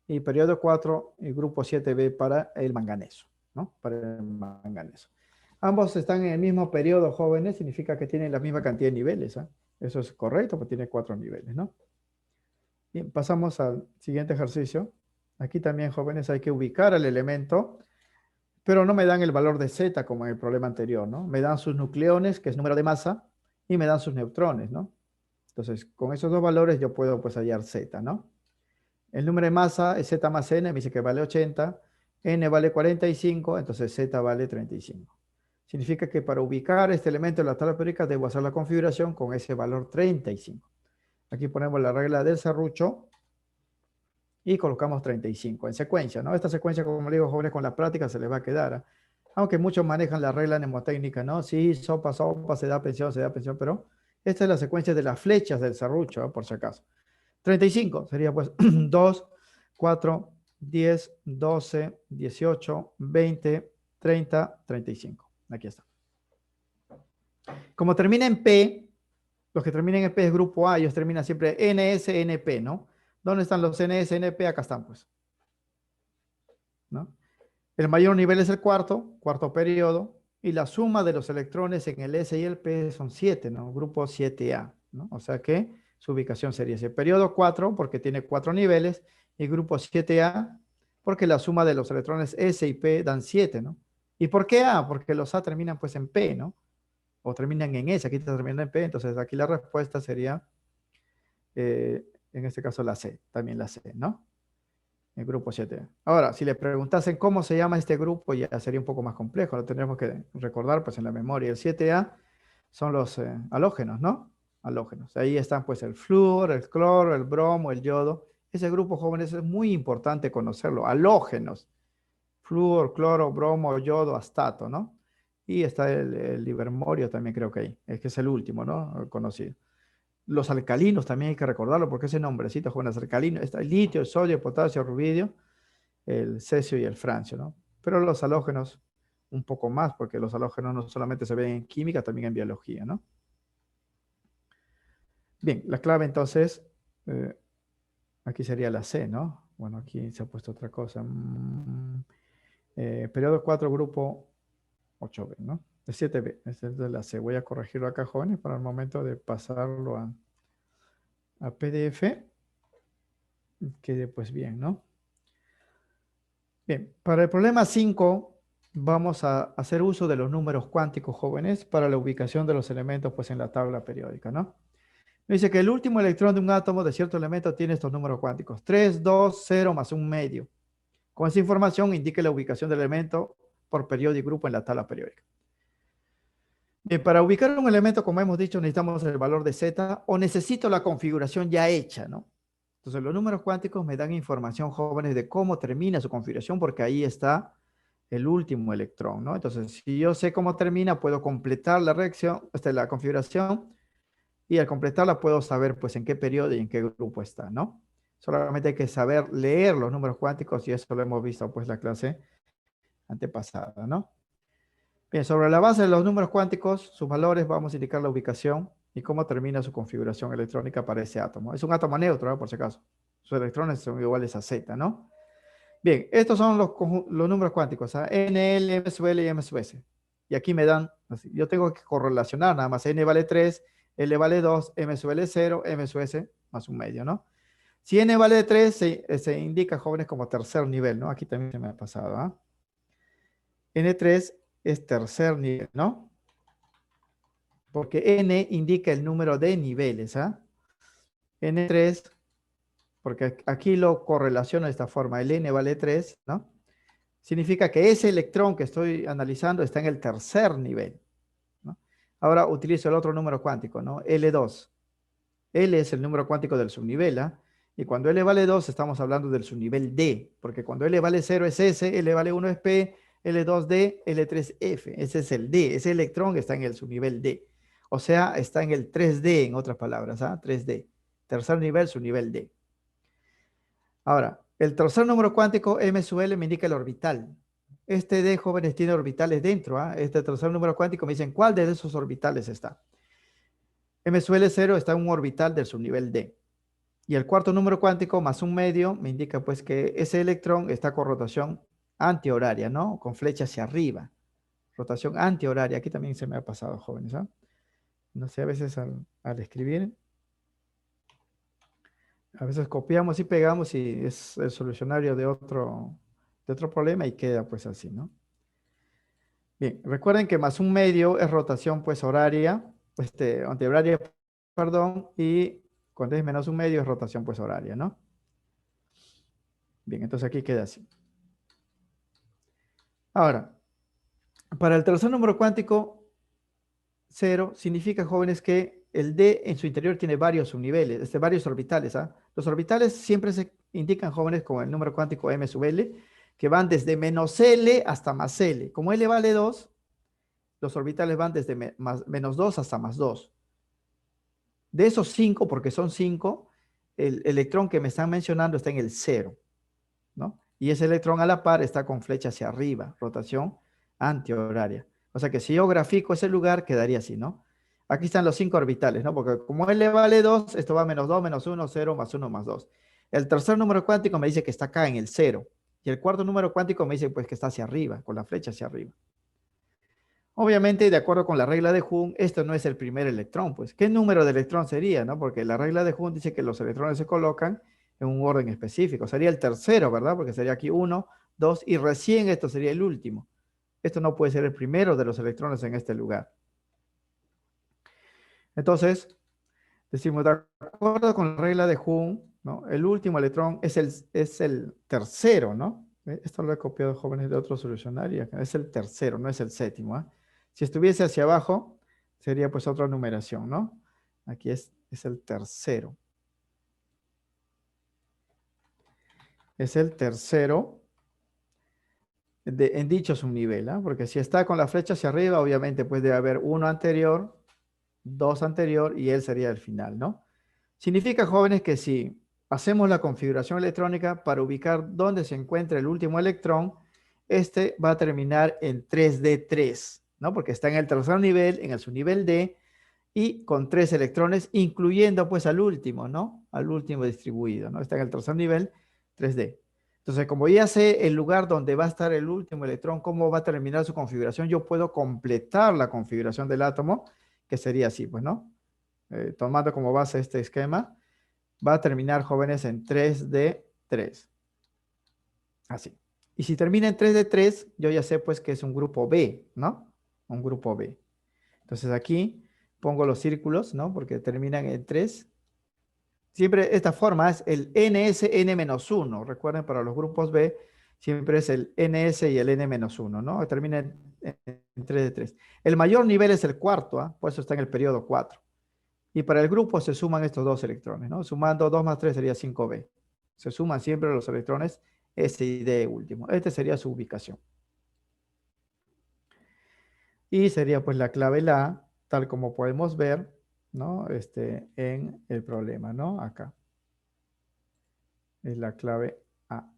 y periodo 4 y grupo 7B para el manganeso, ¿no? Para el manganeso. Ambos están en el mismo periodo, jóvenes, significa que tienen la misma cantidad de niveles, ¿ah? Eso es correcto, porque tiene 4 niveles, ¿no? Bien, pasamos al siguiente ejercicio. Aquí también, jóvenes, hay que ubicar el elemento, pero no me dan el valor de Z como en el problema anterior, ¿no? Me dan sus nucleones, que es número de masa, y me dan sus neutrones, ¿no? Entonces, con esos dos valores yo puedo pues hallar Z, ¿no? El número de masa es Z más N, me dice que vale 80, N vale 45, entonces Z vale 35. Significa que para ubicar este elemento en la tabla periódica debo hacer la configuración con ese valor 35. Aquí ponemos la regla del serrucho y colocamos 35 en secuencia, ¿no? Esta secuencia, como le digo, jóvenes, con la práctica se les va a quedar, ¿eh? Aunque muchos manejan la regla mnemotécnica, ¿no? Sí, sopa, sopa, se da pensión, pero esta es la secuencia de las flechas del serrucho, ¿eh? Por si acaso. 35 sería pues 2, 4, 10, 12, 18, 20, 30, 35. Aquí está. Como termina en P, los que terminan en P es grupo A, ellos terminan siempre NSNP, ¿no? ¿Dónde están los NSNP? Acá están, pues, ¿no? El mayor nivel es el cuarto periodo, y la suma de los electrones en el S y el P son 7, ¿no? Grupo 7A, ¿no? O sea que su ubicación sería ese periodo 4, porque tiene 4 niveles, y grupo 7A, porque la suma de los electrones S y P dan 7, ¿no? ¿Y por qué A? Porque los A terminan pues en P, ¿no? O terminan en S, aquí está terminando en P, entonces aquí la respuesta sería, en este caso la C, también la C, ¿no? El grupo 7. Ahora, si le preguntasen cómo se llama este grupo, ya sería un poco más complejo. Lo tendremos que recordar pues en la memoria. El 7A son los halógenos, ¿no? Halógenos. Ahí están pues el flúor, el cloro, el bromo, el yodo. Ese grupo, jóvenes, es muy importante conocerlo. Halógenos. Flúor, cloro, bromo, yodo, astato, ¿no? Y está el livermorio también creo que ahí. Es que es el último, ¿no? El conocido. Los alcalinos también hay que recordarlo porque ese nombrecito, jóvenes, alcalinos. Está el litio, el sodio, el potasio, el rubidio, el cesio y el francio, ¿no? Pero los halógenos un poco más, porque los halógenos no solamente se ven en química, también en biología, ¿no? Bien, la clave entonces, aquí sería la C, ¿no? Bueno, aquí se ha puesto otra cosa. Periodo 4, grupo 8B, ¿no? De 7B, esta es de la C. Voy a corregirlo acá, jóvenes, para el momento de pasarlo a PDF. Quede pues bien, ¿no? Bien, para el problema 5 vamos a hacer uso de los números cuánticos, jóvenes, para la ubicación de los elementos pues en la tabla periódica, ¿no? Dice que el último electrón de un átomo de cierto elemento tiene estos números cuánticos: 3, 2, 0 más un medio. Con esa información indique la ubicación del elemento por periodo y grupo en la tabla periódica. Bien, para ubicar un elemento, como hemos dicho, necesitamos el valor de Z o necesito la configuración ya hecha, ¿no? Entonces, los números cuánticos me dan información, jóvenes, de cómo termina su configuración, porque ahí está el último electrón, ¿no? Entonces, si yo sé cómo termina, puedo completar la reacción, la configuración, y al completarla puedo saber, pues, en qué periodo y en qué grupo está, ¿no? Solamente hay que saber leer los números cuánticos, y eso lo hemos visto, pues, la clase antepasada, ¿no? Bien, sobre la base de los números cuánticos, sus valores, vamos a indicar la ubicación y cómo termina su configuración electrónica para ese átomo. Es un átomo neutro, ¿no? Por si acaso. Sus electrones son iguales a Z, ¿no? Bien, estos son los números cuánticos, ¿ah? N, L, M sub L y M sub S. Y aquí me dan, así, yo tengo que correlacionar nada más. N vale 3, L vale 2, M sub L 0, M sub S más un medio, ¿no? Si N vale 3, se indica, jóvenes, como tercer nivel, ¿no? Aquí también se me ha pasado, ¿ah? N3 es tercer nivel, ¿no? Porque N indica el número de niveles, ¿ah? N3, porque aquí lo correlaciono de esta forma, el N vale 3, ¿no? Significa que ese electrón que estoy analizando está en el tercer nivel, ¿no? Ahora utilizo el otro número cuántico, ¿no? L2. L es el número cuántico del subnivel, ¿ah? Y cuando L vale 2, estamos hablando del subnivel D, porque cuando L vale 0 es S, L vale 1 es P, L2D, L3F. Ese es el D, ese electrón está en el subnivel D. O sea, está en el 3D, en otras palabras, ¿ah? 3D. Tercer nivel, subnivel D. Ahora, el tercer número cuántico, M sub L, me indica el orbital. Este D, jóvenes, tiene orbitales dentro, ¿ah? Este tercer número cuántico me dicen cuál de esos orbitales está. M sub L 0 está en un orbital del subnivel D. Y el cuarto número cuántico más un medio me indica pues que ese electrón está con rotación antihoraria, ¿no? Con flecha hacia arriba. Rotación antihoraria. Aquí también se me ha pasado, jóvenes, ¿ah? No sé, a veces al escribir, a veces copiamos y pegamos y es el solucionario de otro problema y queda pues así, ¿no? Bien, recuerden que más un medio es rotación pues horaria, antihoraria, perdón, y cuando es menos un medio es rotación pues horaria, ¿no? Bien, entonces aquí queda así. Ahora, para el tercer número cuántico, cero significa, jóvenes, que el D en su interior tiene varios subniveles, varios orbitales, ¿ah? Los orbitales siempre se indican, jóvenes, con el número cuántico M sub L, que van desde menos L hasta más L. Como L vale 2, los orbitales van desde menos 2 hasta más 2. De esos 5, porque son 5, el electrón que me están mencionando está en el 0, ¿no? Y ese electrón a la par está con flecha hacia arriba, rotación antihoraria. O sea que si yo grafico ese lugar, quedaría así, ¿no? Aquí están los 5 orbitales, ¿no? Porque como L vale 2, esto va menos 2, menos 1, 0, más 1, más 2. El tercer número cuántico me dice que está acá en el 0. Y el cuarto número cuántico me dice pues que está hacia arriba, con la flecha hacia arriba. Obviamente, de acuerdo con la regla de Hund, esto no es el primer electrón, pues. ¿Qué número de electrón sería, no? Porque la regla de Hund dice que los electrones se colocan en un orden específico. Sería el tercero, ¿verdad? Porque sería aquí 1, 2 y recién esto sería el último. Esto no puede ser el primero de los electrones en este lugar. Entonces, decimos, de acuerdo con la regla de Hund, ¿no? El último electrón es el tercero, ¿no? Esto lo he copiado, jóvenes, de otro solucionario. Es el tercero, no es el séptimo, ¿eh? Si estuviese hacia abajo, sería pues otra numeración, ¿no? Aquí es el tercero. Es el tercero en dicho subnivel, ¿ah? Porque si está con la flecha hacia arriba, obviamente pues debe haber uno anterior, dos anterior y él sería el final, ¿no? Significa, jóvenes, que si hacemos la configuración electrónica para ubicar dónde se encuentra el último electrón, este va a terminar en 3D3, ¿no? Porque está en el tercer nivel, en el subnivel D, y con 3 electrones, incluyendo pues al último, ¿no? Al último distribuido, ¿no? Está en el tercer nivel, 3D. Entonces, como ya sé el lugar donde va a estar el último electrón, cómo va a terminar su configuración, yo puedo completar la configuración del átomo, que sería así, pues, ¿no? Tomando como base este esquema, va a terminar, jóvenes, en 3D3. Así. Y si termina en 3D3, yo ya sé pues que es un grupo B, ¿no? Un grupo B. Entonces aquí pongo los círculos, ¿no? Porque terminan en 3. Siempre esta forma es el NSN-1. Recuerden, para los grupos B, siempre es el NS y el N-1, ¿no? Termina en 3D3. El mayor nivel es el cuarto, ¿ah? Por eso está en el periodo 4. Y para el grupo se suman estos dos electrones, ¿no? Sumando 2 más 3 sería 5B. Se suman siempre los electrones S y D último. Este sería su ubicación. Y sería pues la clave la, tal como podemos ver, ¿no? En el problema, ¿no? Acá. Es la clave A.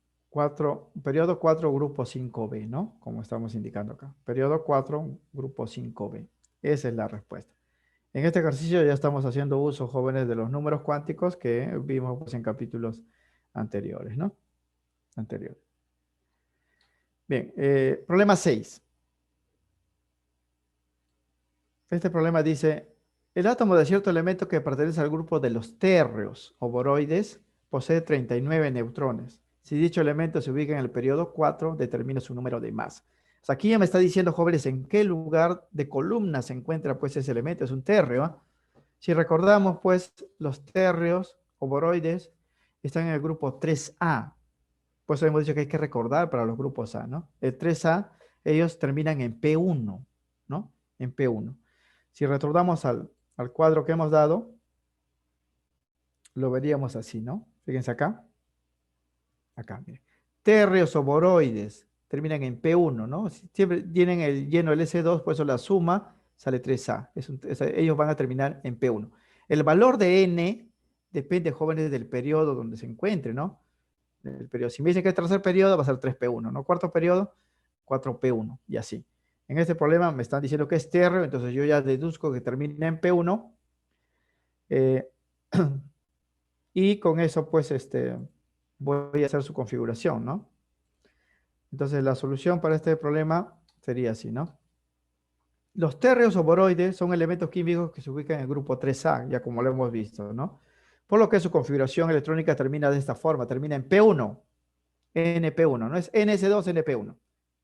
Periodo 4, grupo 5B, ¿no? Como estamos indicando acá. Periodo 4, grupo 5B. Esa es la respuesta. En este ejercicio ya estamos haciendo uso, jóvenes, de los números cuánticos que vimos pues, en capítulos anteriores, ¿no? Anteriores. Bien, problema 6. Este problema dice, el átomo de cierto elemento que pertenece al grupo de los térreos o boroides posee 39 neutrones. Si dicho elemento se ubica en el periodo 4, determina su número de masa. O sea, aquí ya me está diciendo, jóvenes, en qué lugar de columna se encuentra pues ese elemento. Es un térreo, ¿eh? Si recordamos, pues, los térreos o boroides están en el grupo 3A. Por eso hemos dicho que hay que recordar para los grupos A, ¿no? El 3A, ellos terminan en P1, ¿no? En P1. Si retornamos al cuadro que hemos dado, lo veríamos así, ¿no? Fíjense acá. Acá, miren. Térreos o boroides terminan en P1, ¿no? Siempre tienen el lleno el S2, por eso la suma sale 3A. Ellos van a terminar en P1. El valor de N depende, jóvenes, del periodo donde se encuentre, ¿no? Del periodo. Si me dicen que es tercer periodo, va a ser 3P1, ¿no? Cuarto periodo, 4P1, y así. En este problema me están diciendo que es térreo, entonces yo ya deduzco que termina en P1. Y con eso, pues, voy a hacer su configuración, ¿no? Entonces, la solución para este problema sería así, ¿no? Los térreos o boroides son elementos químicos que se ubican en el grupo 3A, ya como lo hemos visto, ¿no? Por lo que su configuración electrónica termina de esta forma, termina en P1, NP1, no es NS2, NP1.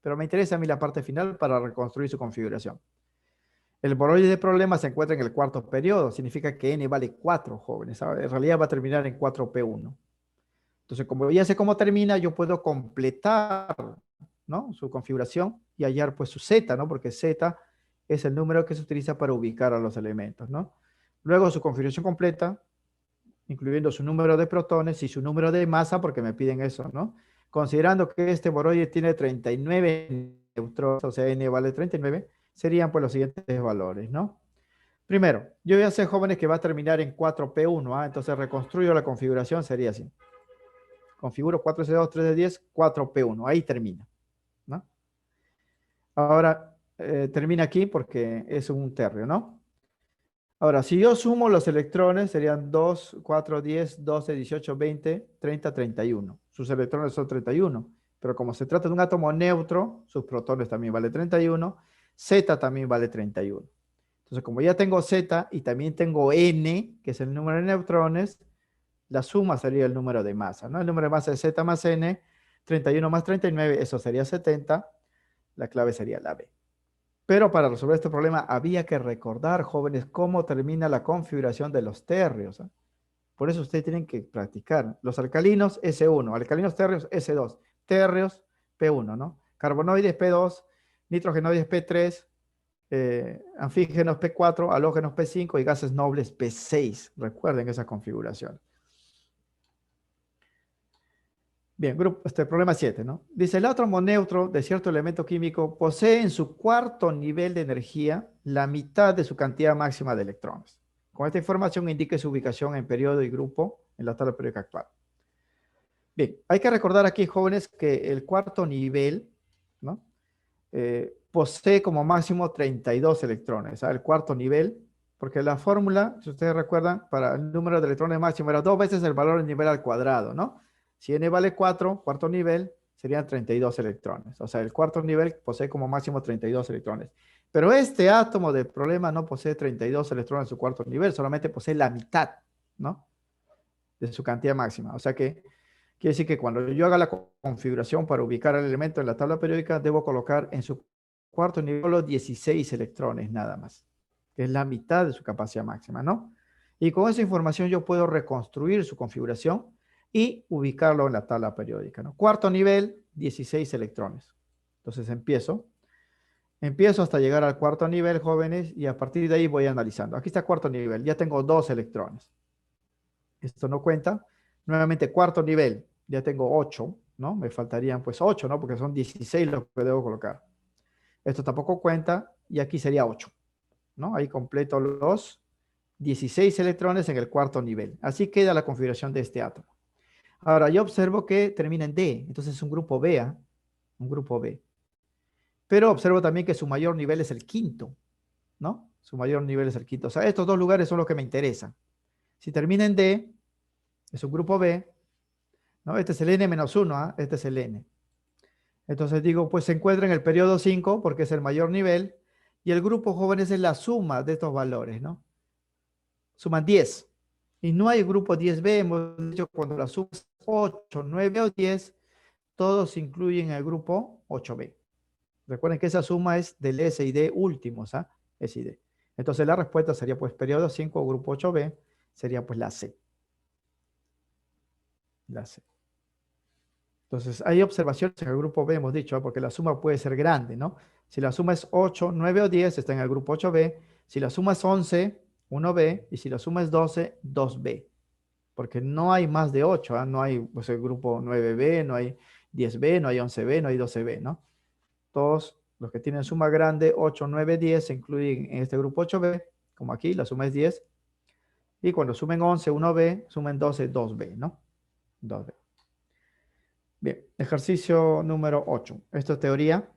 Pero me interesa a mí la parte final para reconstruir su configuración. El boroide de problema se encuentra en el cuarto periodo, significa que N vale 4, jóvenes. En realidad va a terminar en 4P1. Entonces, como ya sé cómo termina, yo puedo completar, ¿no?, su configuración y hallar pues su Z, ¿no? Porque Z es el número que se utiliza para ubicar a los elementos, ¿no? Luego su configuración completa, incluyendo su número de protones y su número de masa, porque me piden eso, ¿no? Considerando que este boroide tiene 39 neutrones, o sea, N vale 39, serían pues los siguientes valores, ¿no? Primero, yo ya sé, jóvenes, que va a terminar en 4P1, ¿ah? Entonces reconstruyo la configuración, sería así. Configuro 4S2, 3D10, 4P1, ahí termina, ¿no? Ahora, termina aquí porque es un térreo, ¿no? Ahora, si yo sumo los electrones, serían 2, 4, 10, 12, 18, 20, 30, 31. Sus electrones son 31, pero como se trata de un átomo neutro, sus protones también vale 31, Z también vale 31. Entonces, como ya tengo Z y también tengo N, que es el número de neutrones, la suma sería el número de masa, ¿no? El número de masa es Z más N, 31 más 39, eso sería 70, la clave sería la B. Pero para resolver este problema había que recordar, jóvenes, cómo termina la configuración de los térreos, ¿eh? Por eso ustedes tienen que practicar. Los alcalinos, S1, alcalinos térreos, S2, térreos, P1, ¿no? Carbonoides, P2, nitrogenoides, P3, anfígenos, P4, halógenos, P5 y gases nobles, P6. Recuerden esa configuración. Bien, problema 7, ¿no? Dice, el átomo neutro de cierto elemento químico posee en su cuarto nivel de energía la mitad de su cantidad máxima de electrones. Con esta información indique su ubicación en periodo y grupo en la tabla periódica actual. Bien, hay que recordar aquí, jóvenes, que el cuarto nivel, ¿no?, posee como máximo 32 electrones, ¿sabes? El cuarto nivel, porque la fórmula, si ustedes recuerdan, para el número de electrones máximo era 2 veces el valor del nivel al cuadrado, ¿no? Si n vale 4, cuarto nivel, serían 32 electrones. O sea, el cuarto nivel posee como máximo 32 electrones. Pero este átomo del problema no posee 32 electrones en su cuarto nivel, solamente posee la mitad, ¿no?, de su cantidad máxima. O sea que quiere decir que cuando yo haga la configuración para ubicar el elemento en la tabla periódica, debo colocar en su cuarto nivel los 16 electrones nada más, que es la mitad de su capacidad máxima, ¿no? Y con esa información yo puedo reconstruir su configuración y ubicarlo en la tabla periódica, ¿no? Cuarto nivel, 16 electrones. Entonces empiezo hasta llegar al cuarto nivel, jóvenes, y a partir de ahí voy analizando. Aquí está cuarto nivel, ya tengo 2 electrones. Esto no cuenta. Nuevamente, cuarto nivel, ya tengo 8, ¿no? Me faltarían pues 8, ¿no? Porque son 16 los que debo colocar. Esto tampoco cuenta y aquí sería 8, ¿no? Ahí completo los 16 electrones en el cuarto nivel. Así queda la configuración de este átomo. Ahora, yo observo que termina en D, entonces es un grupo B, ¿eh? Un grupo B. Pero observo también que su mayor nivel es el quinto, ¿no? Su mayor nivel es el quinto. O sea, estos dos lugares son los que me interesan. Si termina en D, es un grupo B, ¿no? Este es el N-1, ¿eh? Este es el N. Entonces digo, pues se encuentra en el periodo 5 porque es el mayor nivel y el grupo jóvenes es la suma de estos valores, ¿no? Suman 10. Y no hay grupo 10B, hemos dicho cuando la suma es 8, 9 o 10, todos incluyen el grupo 8B. Recuerden que esa suma es del S y D últimos, ¿ah? S y D. Entonces la respuesta sería pues periodo 5 o grupo 8B, sería pues la C. La C. Entonces, hay observaciones en el grupo B, hemos dicho, ¿eh? Porque la suma puede ser grande, ¿no? Si la suma es 8, 9 o 10, está en el grupo 8B. Si la suma es 11, 1B. Y si la suma es 12, 2B. Porque no hay más de 8, ¿eh? No hay pues, el grupo 9B, no hay 10B, no hay 11B, no hay 12B, ¿no? Todos los que tienen suma grande, 8, 9, 10, se incluyen en este grupo 8B, como aquí, la suma es 10. Y cuando sumen 11, 1B, sumen 12, 2B, ¿no? 2B. Bien, ejercicio número 8. Esto es teoría.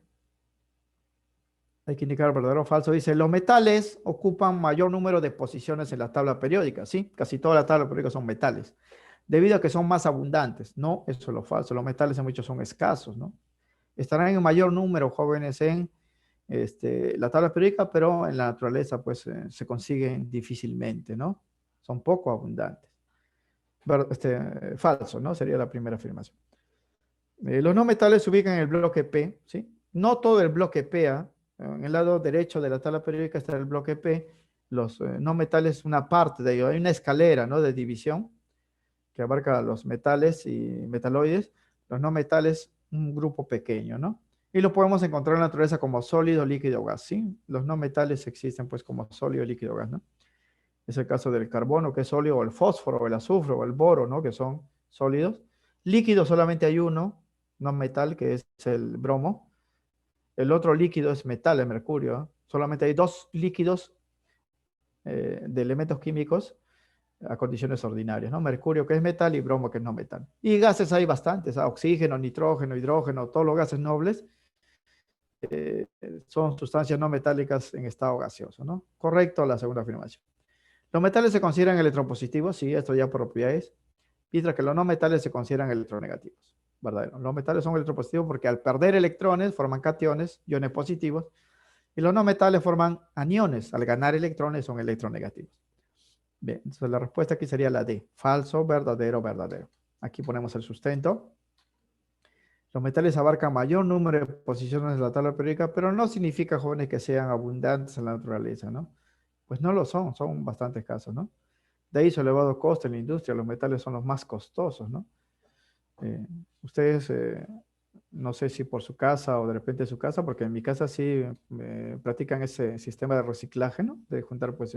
Hay que indicar verdadero o falso. Dice, los metales ocupan mayor número de posiciones en la tabla periódica, ¿sí? Casi toda la tabla periódica son metales. debido a que son más abundantes. No, eso es lo falso. Los metales en muchos son escasos, ¿no? Estarán en mayor número, jóvenes, en la tabla periódica, pero en la naturaleza pues se consiguen difícilmente, ¿no? Son poco abundantes. Falso, ¿no? Sería la primera afirmación. Los no metales se ubican en el bloque P, ¿sí? No todo el bloque P, ¿ah? En el lado derecho de la tabla periódica está el bloque P. Los no metales, una parte de ello. Hay una escalera, ¿no? De división que abarca los metales y metaloides. Los no metales, un grupo pequeño, ¿no? Y lo podemos encontrar en la naturaleza como sólido, líquido o gas, ¿sí? Los no metales existen pues como sólido, líquido o gas, ¿no? Es el caso del carbono, que es sólido, o el fósforo, o el azufre, o el boro, ¿no? Que son sólidos. Líquido solamente hay uno, no metal, que es el bromo. El otro líquido es metal, el mercurio, ¿eh? Solamente hay dos líquidos de elementos químicos a condiciones ordinarias, ¿no? Mercurio, que es metal, y bromo, que es no metal. Y gases hay bastantes, ¿ah? Oxígeno, nitrógeno, hidrógeno, todos los gases nobles eh, son sustancias no metálicas en estado gaseoso, ¿no? Correcto la segunda afirmación. Los metales se consideran electropositivos, sí, esto ya por propiedades, mientras que los no metales se consideran electronegativos. Verdadero. Los metales son electropositivos porque al perder electrones forman cationes, iones positivos, y los no metales forman aniones. Al ganar electrones son electronegativos. Bien, entonces la respuesta aquí sería la D. Falso, verdadero, verdadero. Aquí ponemos el sustento. Los metales abarcan mayor número de posiciones de la tabla periódica, pero no significa, jóvenes, que sean abundantes en la naturaleza, ¿no? Pues no lo son bastante escasos, ¿no? De ahí su elevado costo en la industria, los metales son los más costosos, ¿no? Eh, ustedes, no sé si por su casa o de repente su casa, porque en mi casa sí practican ese sistema de reciclaje, ¿no? De juntar pues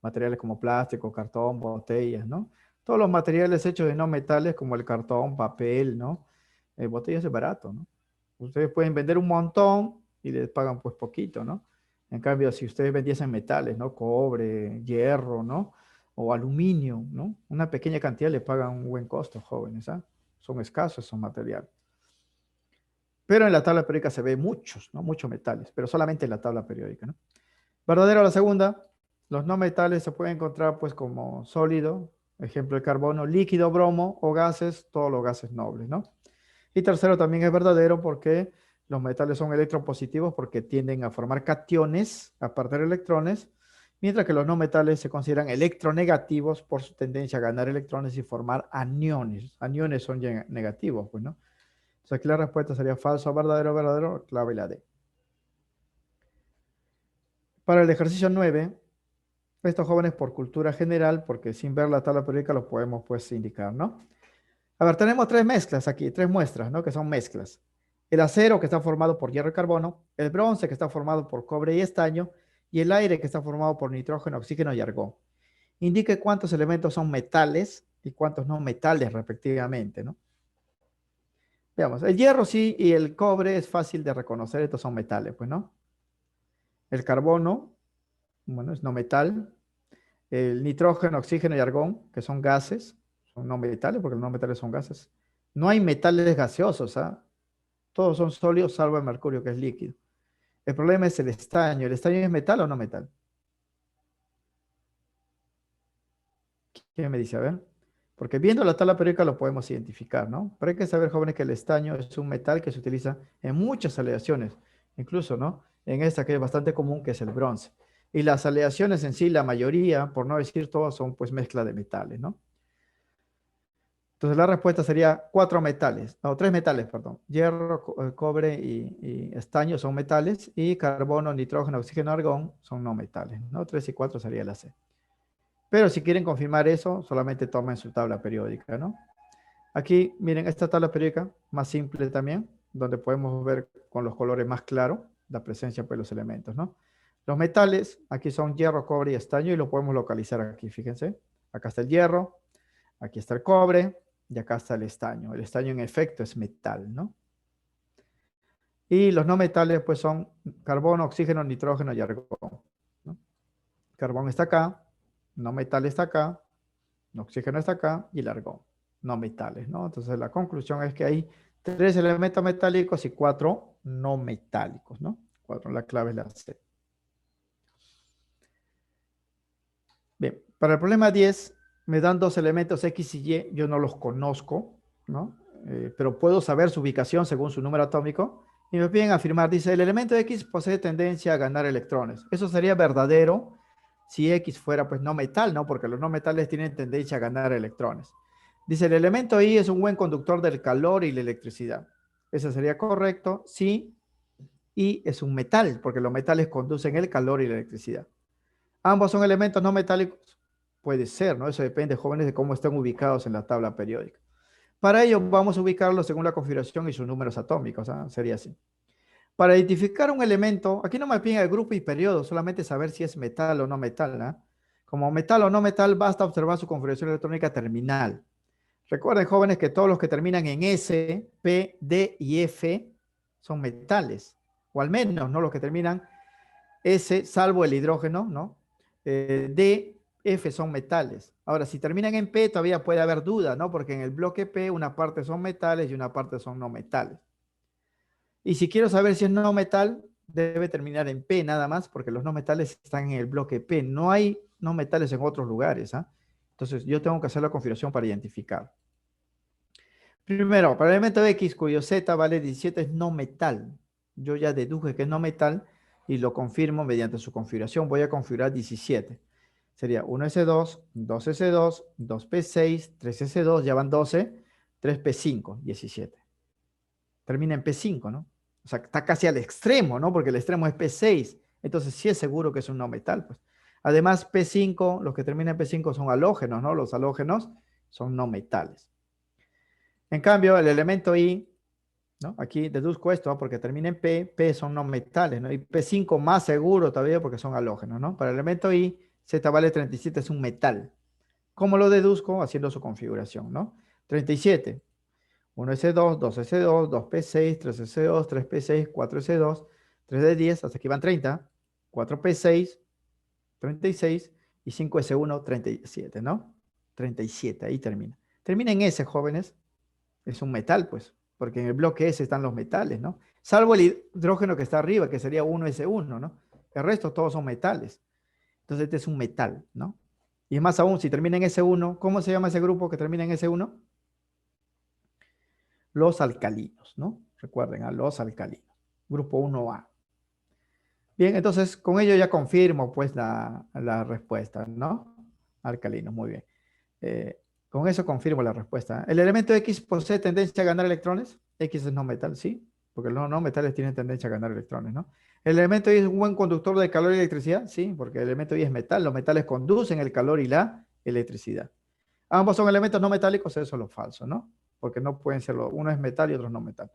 materiales como plástico, cartón, botellas, ¿no? Todos los materiales hechos de no metales como el cartón, papel, ¿no? Botellas es barato, ¿no? Ustedes pueden vender un montón y les pagan pues poquito, ¿no? En cambio, si ustedes vendiesen metales, ¿no? Cobre, hierro, ¿no? O aluminio, ¿no? Una pequeña cantidad le pagan un buen costo, jóvenes, ¿ah? Son escasos esos materiales. Pero en la tabla periódica se ve muchos, ¿no? Muchos metales, pero solamente en la tabla periódica, ¿no? Verdadero la segunda, los no metales se pueden encontrar pues como sólido, ejemplo el carbono, líquido, bromo o gases, todos los gases nobles, ¿no? Y tercero también es verdadero porque los metales son electropositivos porque tienden a formar cationes a perder electrones, mientras que los no metales se consideran electronegativos por su tendencia a ganar electrones y formar aniones. Aniones son ya negativos, pues, ¿no? Entonces aquí la respuesta sería falso, verdadero, verdadero, clave la D. Para el ejercicio 9, estos jóvenes por cultura general, porque sin ver la tabla periódica los podemos pues indicar, ¿no? A ver, tenemos tres mezclas aquí, tres muestras, ¿no? Que son mezclas. El acero, que está formado por hierro y carbono, el bronce, que está formado por cobre y estaño, y el aire, que está formado por nitrógeno, oxígeno y argón. Indique cuántos elementos son metales y cuántos no metales, respectivamente, ¿no? Veamos, el hierro sí y el cobre es fácil de reconocer, estos son metales, pues, ¿no? El carbono, bueno, es no metal. El nitrógeno, oxígeno y argón, que son gases, son no metales, porque los no metales son gases. No hay metales gaseosos, ¿ah? Todos son sólidos, salvo el mercurio, que es líquido. El problema es el estaño. ¿El estaño es metal o no metal? ¿Quién me dice? A ver. Porque viendo la tabla periódica lo podemos identificar, ¿no? Pero hay que saber, jóvenes, que el estaño es un metal que se utiliza en muchas aleaciones, incluso, ¿no? En esta que es bastante común, que es el bronce. Y las aleaciones en sí, la mayoría, por no decir todas, son pues mezcla de metales, ¿no? Entonces la respuesta sería cuatro metales, no, tres metales, perdón. Hierro, cobre y estaño son metales y carbono, nitrógeno, oxígeno, argón son no metales, ¿no? 3 y 4 sería la C. Pero si quieren confirmar eso, solamente tomen su tabla periódica, ¿no? Aquí, miren, esta tabla periódica, más simple también, donde podemos ver con los colores más claros la presencia de los elementos, ¿no? Los metales, aquí son hierro, cobre y estaño y lo podemos localizar aquí, fíjense. Acá está el hierro, aquí está el cobre y acá está el estaño. El estaño en efecto es metal, ¿no? Y los no metales pues son carbono, oxígeno, nitrógeno y argón, ¿no? Carbón está acá, no metal está acá, oxígeno está acá y el argón, no metales, ¿no? Entonces la conclusión es que hay tres elementos metálicos y cuatro no metálicos, ¿no? Cuatro, la clave es la C. Bien, para el problema 10, me dan dos elementos X y Y, yo no los conozco, ¿no? Pero puedo saber su ubicación según su número atómico. Y me piden afirmar, dice, el elemento X posee tendencia a ganar electrones. Eso sería verdadero si X fuera pues no metal, ¿no? Porque los no metales tienen tendencia a ganar electrones. Dice, el elemento Y es un buen conductor del calor y la electricidad. Eso sería correcto si Y es un metal, porque los metales conducen el calor y la electricidad. Ambos son elementos no metálicos. Puede ser, ¿no? Eso depende, jóvenes, de cómo estén ubicados en la tabla periódica. Para ello, vamos a ubicarlos según la configuración y sus números atómicos. ¿Ah? Sería así. Para identificar un elemento, aquí no me piden el grupo y periodo, solamente saber si es metal o no metal. ¿Ah? Como metal o no metal, basta observar su configuración electrónica terminal. Recuerden, jóvenes, que todos los que terminan en S, P, D y F son metales. O al menos, ¿no? Los que terminan S, salvo el hidrógeno, ¿no? D, F son metales. Ahora, si terminan en P, todavía puede haber duda, ¿no? Porque en el bloque P, una parte son metales y una parte son no metales. Y si quiero saber si es no metal, debe terminar en P nada más, porque los no metales están en el bloque P. No hay no metales en otros lugares, ¿ah? Entonces, yo tengo que hacer la configuración para identificar. Primero, para el elemento X, cuyo Z vale 17, es no metal. Yo ya deduje que es no metal y lo confirmo mediante su configuración. Voy a configurar 17. Sería 1s2, 2s2, 2p6, 3s2, ya van 12, 3p5, 17. Termina en p5, ¿no? O sea, está casi al extremo, ¿no? Porque el extremo es p6. Entonces sí es seguro que es un no metal, pues. Además, p5, los que terminan en p5 son halógenos, ¿no? Los halógenos son no metales. En cambio, el elemento I, ¿no? Aquí deduzco esto, ¿no? Porque termina en P, P son no metales, ¿no? Y P5 más seguro todavía porque son halógenos, ¿no? Para el elemento I, Z vale 37, es un metal. ¿Cómo lo deduzco? Haciendo su configuración, ¿no? 37, 1s2, 2s2, 2p6, 3s2, 3p6, 4s2, 3d10, hasta aquí van 30, 4p6, 36 y 5s1, 37, ¿no? 37, ahí termina. Termina en S, jóvenes. Es un metal, pues, porque en el bloque S están los metales, ¿no? Salvo el hidrógeno que está arriba, que sería 1s1, ¿no? El resto todos son metales. Entonces este es un metal, ¿no? Y es más aún, si termina en S1, ¿cómo se llama ese grupo que termina en S1? Los alcalinos, ¿no? Recuerden, a los alcalinos. Grupo 1A. Bien, entonces con ello ya confirmo pues la respuesta, ¿no? Alcalinos, muy bien. Con eso confirmo la respuesta. ¿El elemento X posee tendencia a ganar electrones? X es no metal, sí, porque los no metales tienen tendencia a ganar electrones, ¿no? ¿El elemento Y es un buen conductor de calor y electricidad? Sí, porque el elemento Y es metal. Los metales conducen el calor y la electricidad. Ambos son elementos no metálicos, eso es lo falso, ¿no? Porque no pueden serlo. Uno es metal y otro es no metal.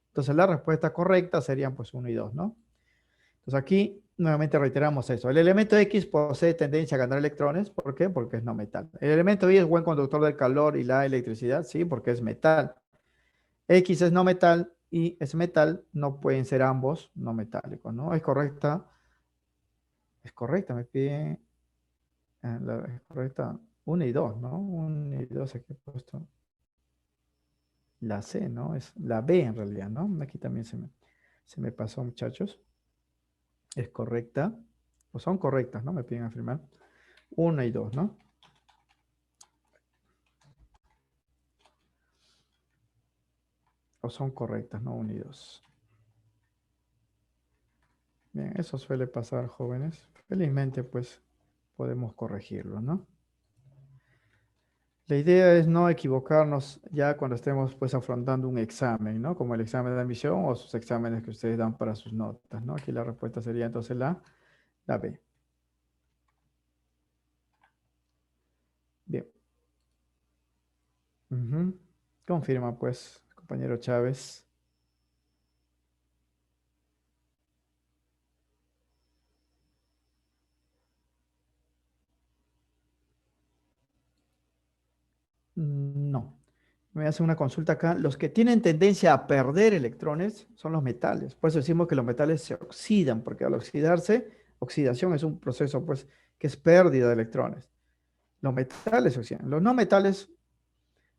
Entonces la respuesta correcta serían pues 1 y 2, ¿no? Entonces aquí nuevamente reiteramos eso. El elemento X posee tendencia a ganar electrones. ¿Por qué? Porque es no metal. El elemento Y es buen conductor del calor y la electricidad. Sí, porque es metal. X es no metal y es metal. No pueden ser ambos no metálicos, ¿no? Es correcta. Es correcta, me pide. Es correcta 1 y 2, ¿no? 1 y 2 aquí he puesto. La C, ¿no? Es la B en realidad, ¿no? Aquí también se me pasó, muchachos. Es correcta. O son correctas, ¿no? Me piden afirmar. 1 y 2, ¿no? O son correctas, ¿no? 1 y 2. Bien, eso suele pasar, jóvenes. Felizmente, pues, podemos corregirlo, ¿no? La idea es no equivocarnos ya cuando estemos, pues, afrontando un examen, ¿no? Como el examen de admisión o sus exámenes que ustedes dan para sus notas, ¿no? Aquí la respuesta sería entonces la B. Bien. Ujú. Confirma, pues, compañero Chávez. No. Me hace una consulta acá. Los que tienen tendencia a perder electrones son los metales. Por eso decimos que los metales se oxidan, porque al oxidarse, oxidación es un proceso, pues, que es pérdida de electrones. Los metales se oxidan. Los no metales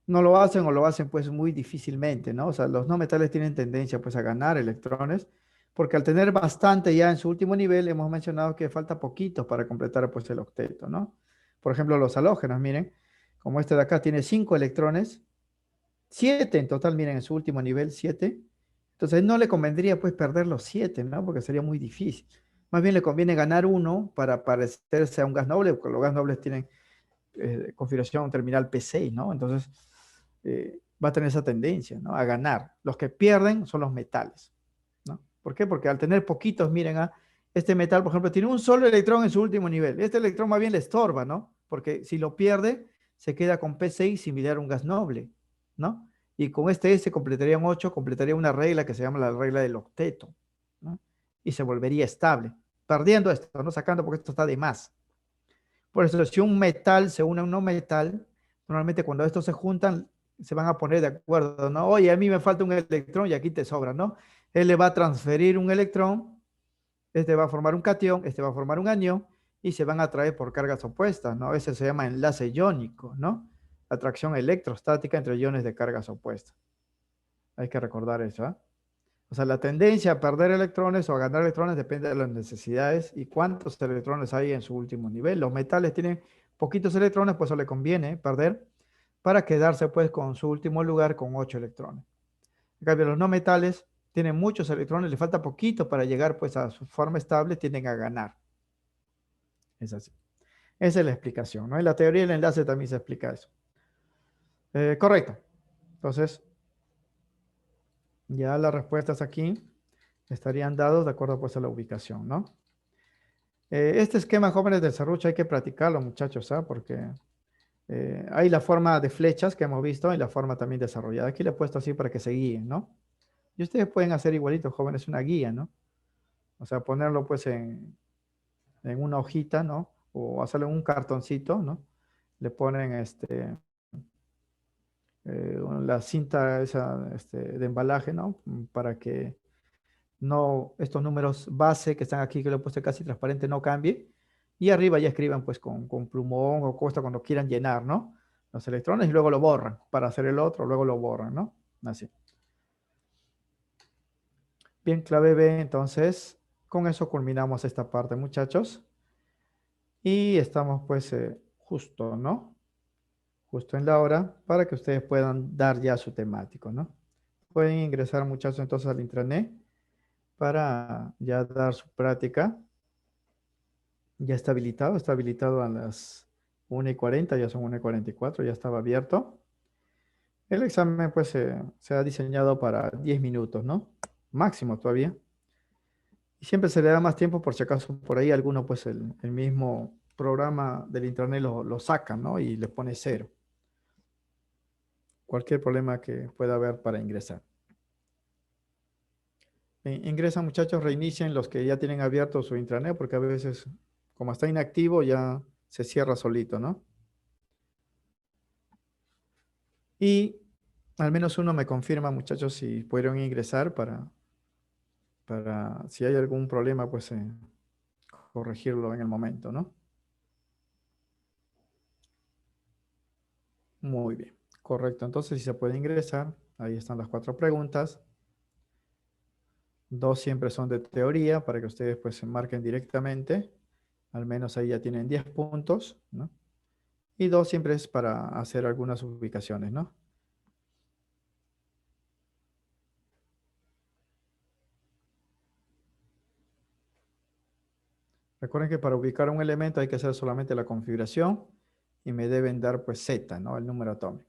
no lo hacen o lo hacen, pues, muy difícilmente, ¿no? O sea, los no metales tienen tendencia, pues, a ganar electrones, porque al tener bastante ya en su último nivel, hemos mencionado que falta poquito para completar, pues, el octeto, ¿no? Por ejemplo, los halógenos, miren. como este de acá tiene 5 electrones, 7 en total, miren, en su último nivel, 7. Entonces no le convendría pues perder los 7, ¿no? Porque sería muy difícil. Más bien le conviene ganar uno para parecerse a un gas noble, porque los gas nobles tienen configuración terminal P6, ¿no? Entonces va a tener esa tendencia, ¿no? A ganar. Los que pierden son los metales, ¿no? ¿Por qué? Porque al tener poquitos, miren, este metal, por ejemplo, tiene un solo electrón en su último nivel. Este electrón más bien le estorba, ¿no? Porque si lo pierde, se queda con P6 similar a un gas noble, ¿no? Y con este S completaría un 8, completaría una regla que se llama la regla del octeto, ¿no? Y se volvería estable, perdiendo esto, no sacando porque esto está de más. Por eso, si un metal se une a un no metal, normalmente cuando estos se juntan, se van a poner de acuerdo, ¿no? Oye, a mí me falta un electrón y aquí te sobra, ¿no? Él le va a transferir un electrón, este va a formar un catión, este va a formar un anión y se van a atraer por cargas opuestas, ¿no? Ese se llama enlace iónico, ¿no? Atracción electrostática entre iones de cargas opuestas. Hay que recordar eso, ¿eh? O sea, la tendencia a perder electrones o a ganar electrones depende de las necesidades y cuántos electrones hay en su último nivel. Los metales tienen poquitos electrones, pues eso le conviene perder para quedarse pues con su último lugar con 8 electrones. En cambio, los no metales tienen muchos electrones, le falta poquito para llegar pues a su forma estable, tienden a ganar. Es así. Esa es la explicación, ¿no? En la teoría del enlace también se explica eso. Correcto. Entonces, ya las respuestas aquí estarían dadas de acuerdo pues a la ubicación, ¿no? Este esquema, jóvenes del serrucho, hay que practicarlo, muchachos, ¿ah? Porque hay la forma de flechas que hemos visto y la forma también desarrollada. Aquí le he puesto así para que se guíen, ¿no? Y ustedes pueden hacer igualito, jóvenes, una guía, ¿no? O sea, ponerlo pues en una hojita, ¿no? O hacerlo en un cartoncito, ¿no? Le ponen la cinta esa de embalaje, ¿no? Para que no, estos números base que están aquí, que lo he puesto casi transparente, no cambie. Y arriba ya escriban pues con plumón o cosa cuando quieran llenar, ¿no? Los electrones y luego lo borran para hacer el otro, luego lo borran, ¿no? Así. Bien, clave B, entonces, con eso culminamos esta parte, muchachos. Y estamos pues justo, ¿no? Justo en la hora para que ustedes puedan dar ya su temático, ¿no? Pueden ingresar, muchachos, entonces al intranet para ya dar su práctica. Ya está habilitado a las 1:40, ya son 1:44, ya estaba abierto. El examen pues se ha diseñado para 10 minutos, ¿no? Máximo todavía. Y siempre se le da más tiempo por si acaso por ahí alguno pues el mismo programa del internet lo saca, ¿no? Y le pone cero. Cualquier problema que pueda haber para ingresar. Ingresan, muchachos, reinicien los que ya tienen abierto su intranet porque a veces como está inactivo ya se cierra solito, ¿no? Y al menos uno me confirma, muchachos, si pudieron ingresar para si hay algún problema, pues corregirlo en el momento, ¿no? Muy bien, correcto. Entonces, si se puede ingresar, ahí están las 4 preguntas. 2 siempre son de teoría para que ustedes pues se marquen directamente. Al menos ahí ya tienen 10 puntos, ¿no? Y 2 siempre es para hacer algunas ubicaciones, ¿no? Recuerden que para ubicar un elemento hay que hacer solamente la configuración y me deben dar pues Z, ¿no? El número atómico.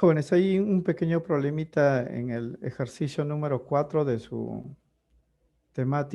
Jóvenes, hay un pequeño problemita en el ejercicio número 4 de su temática.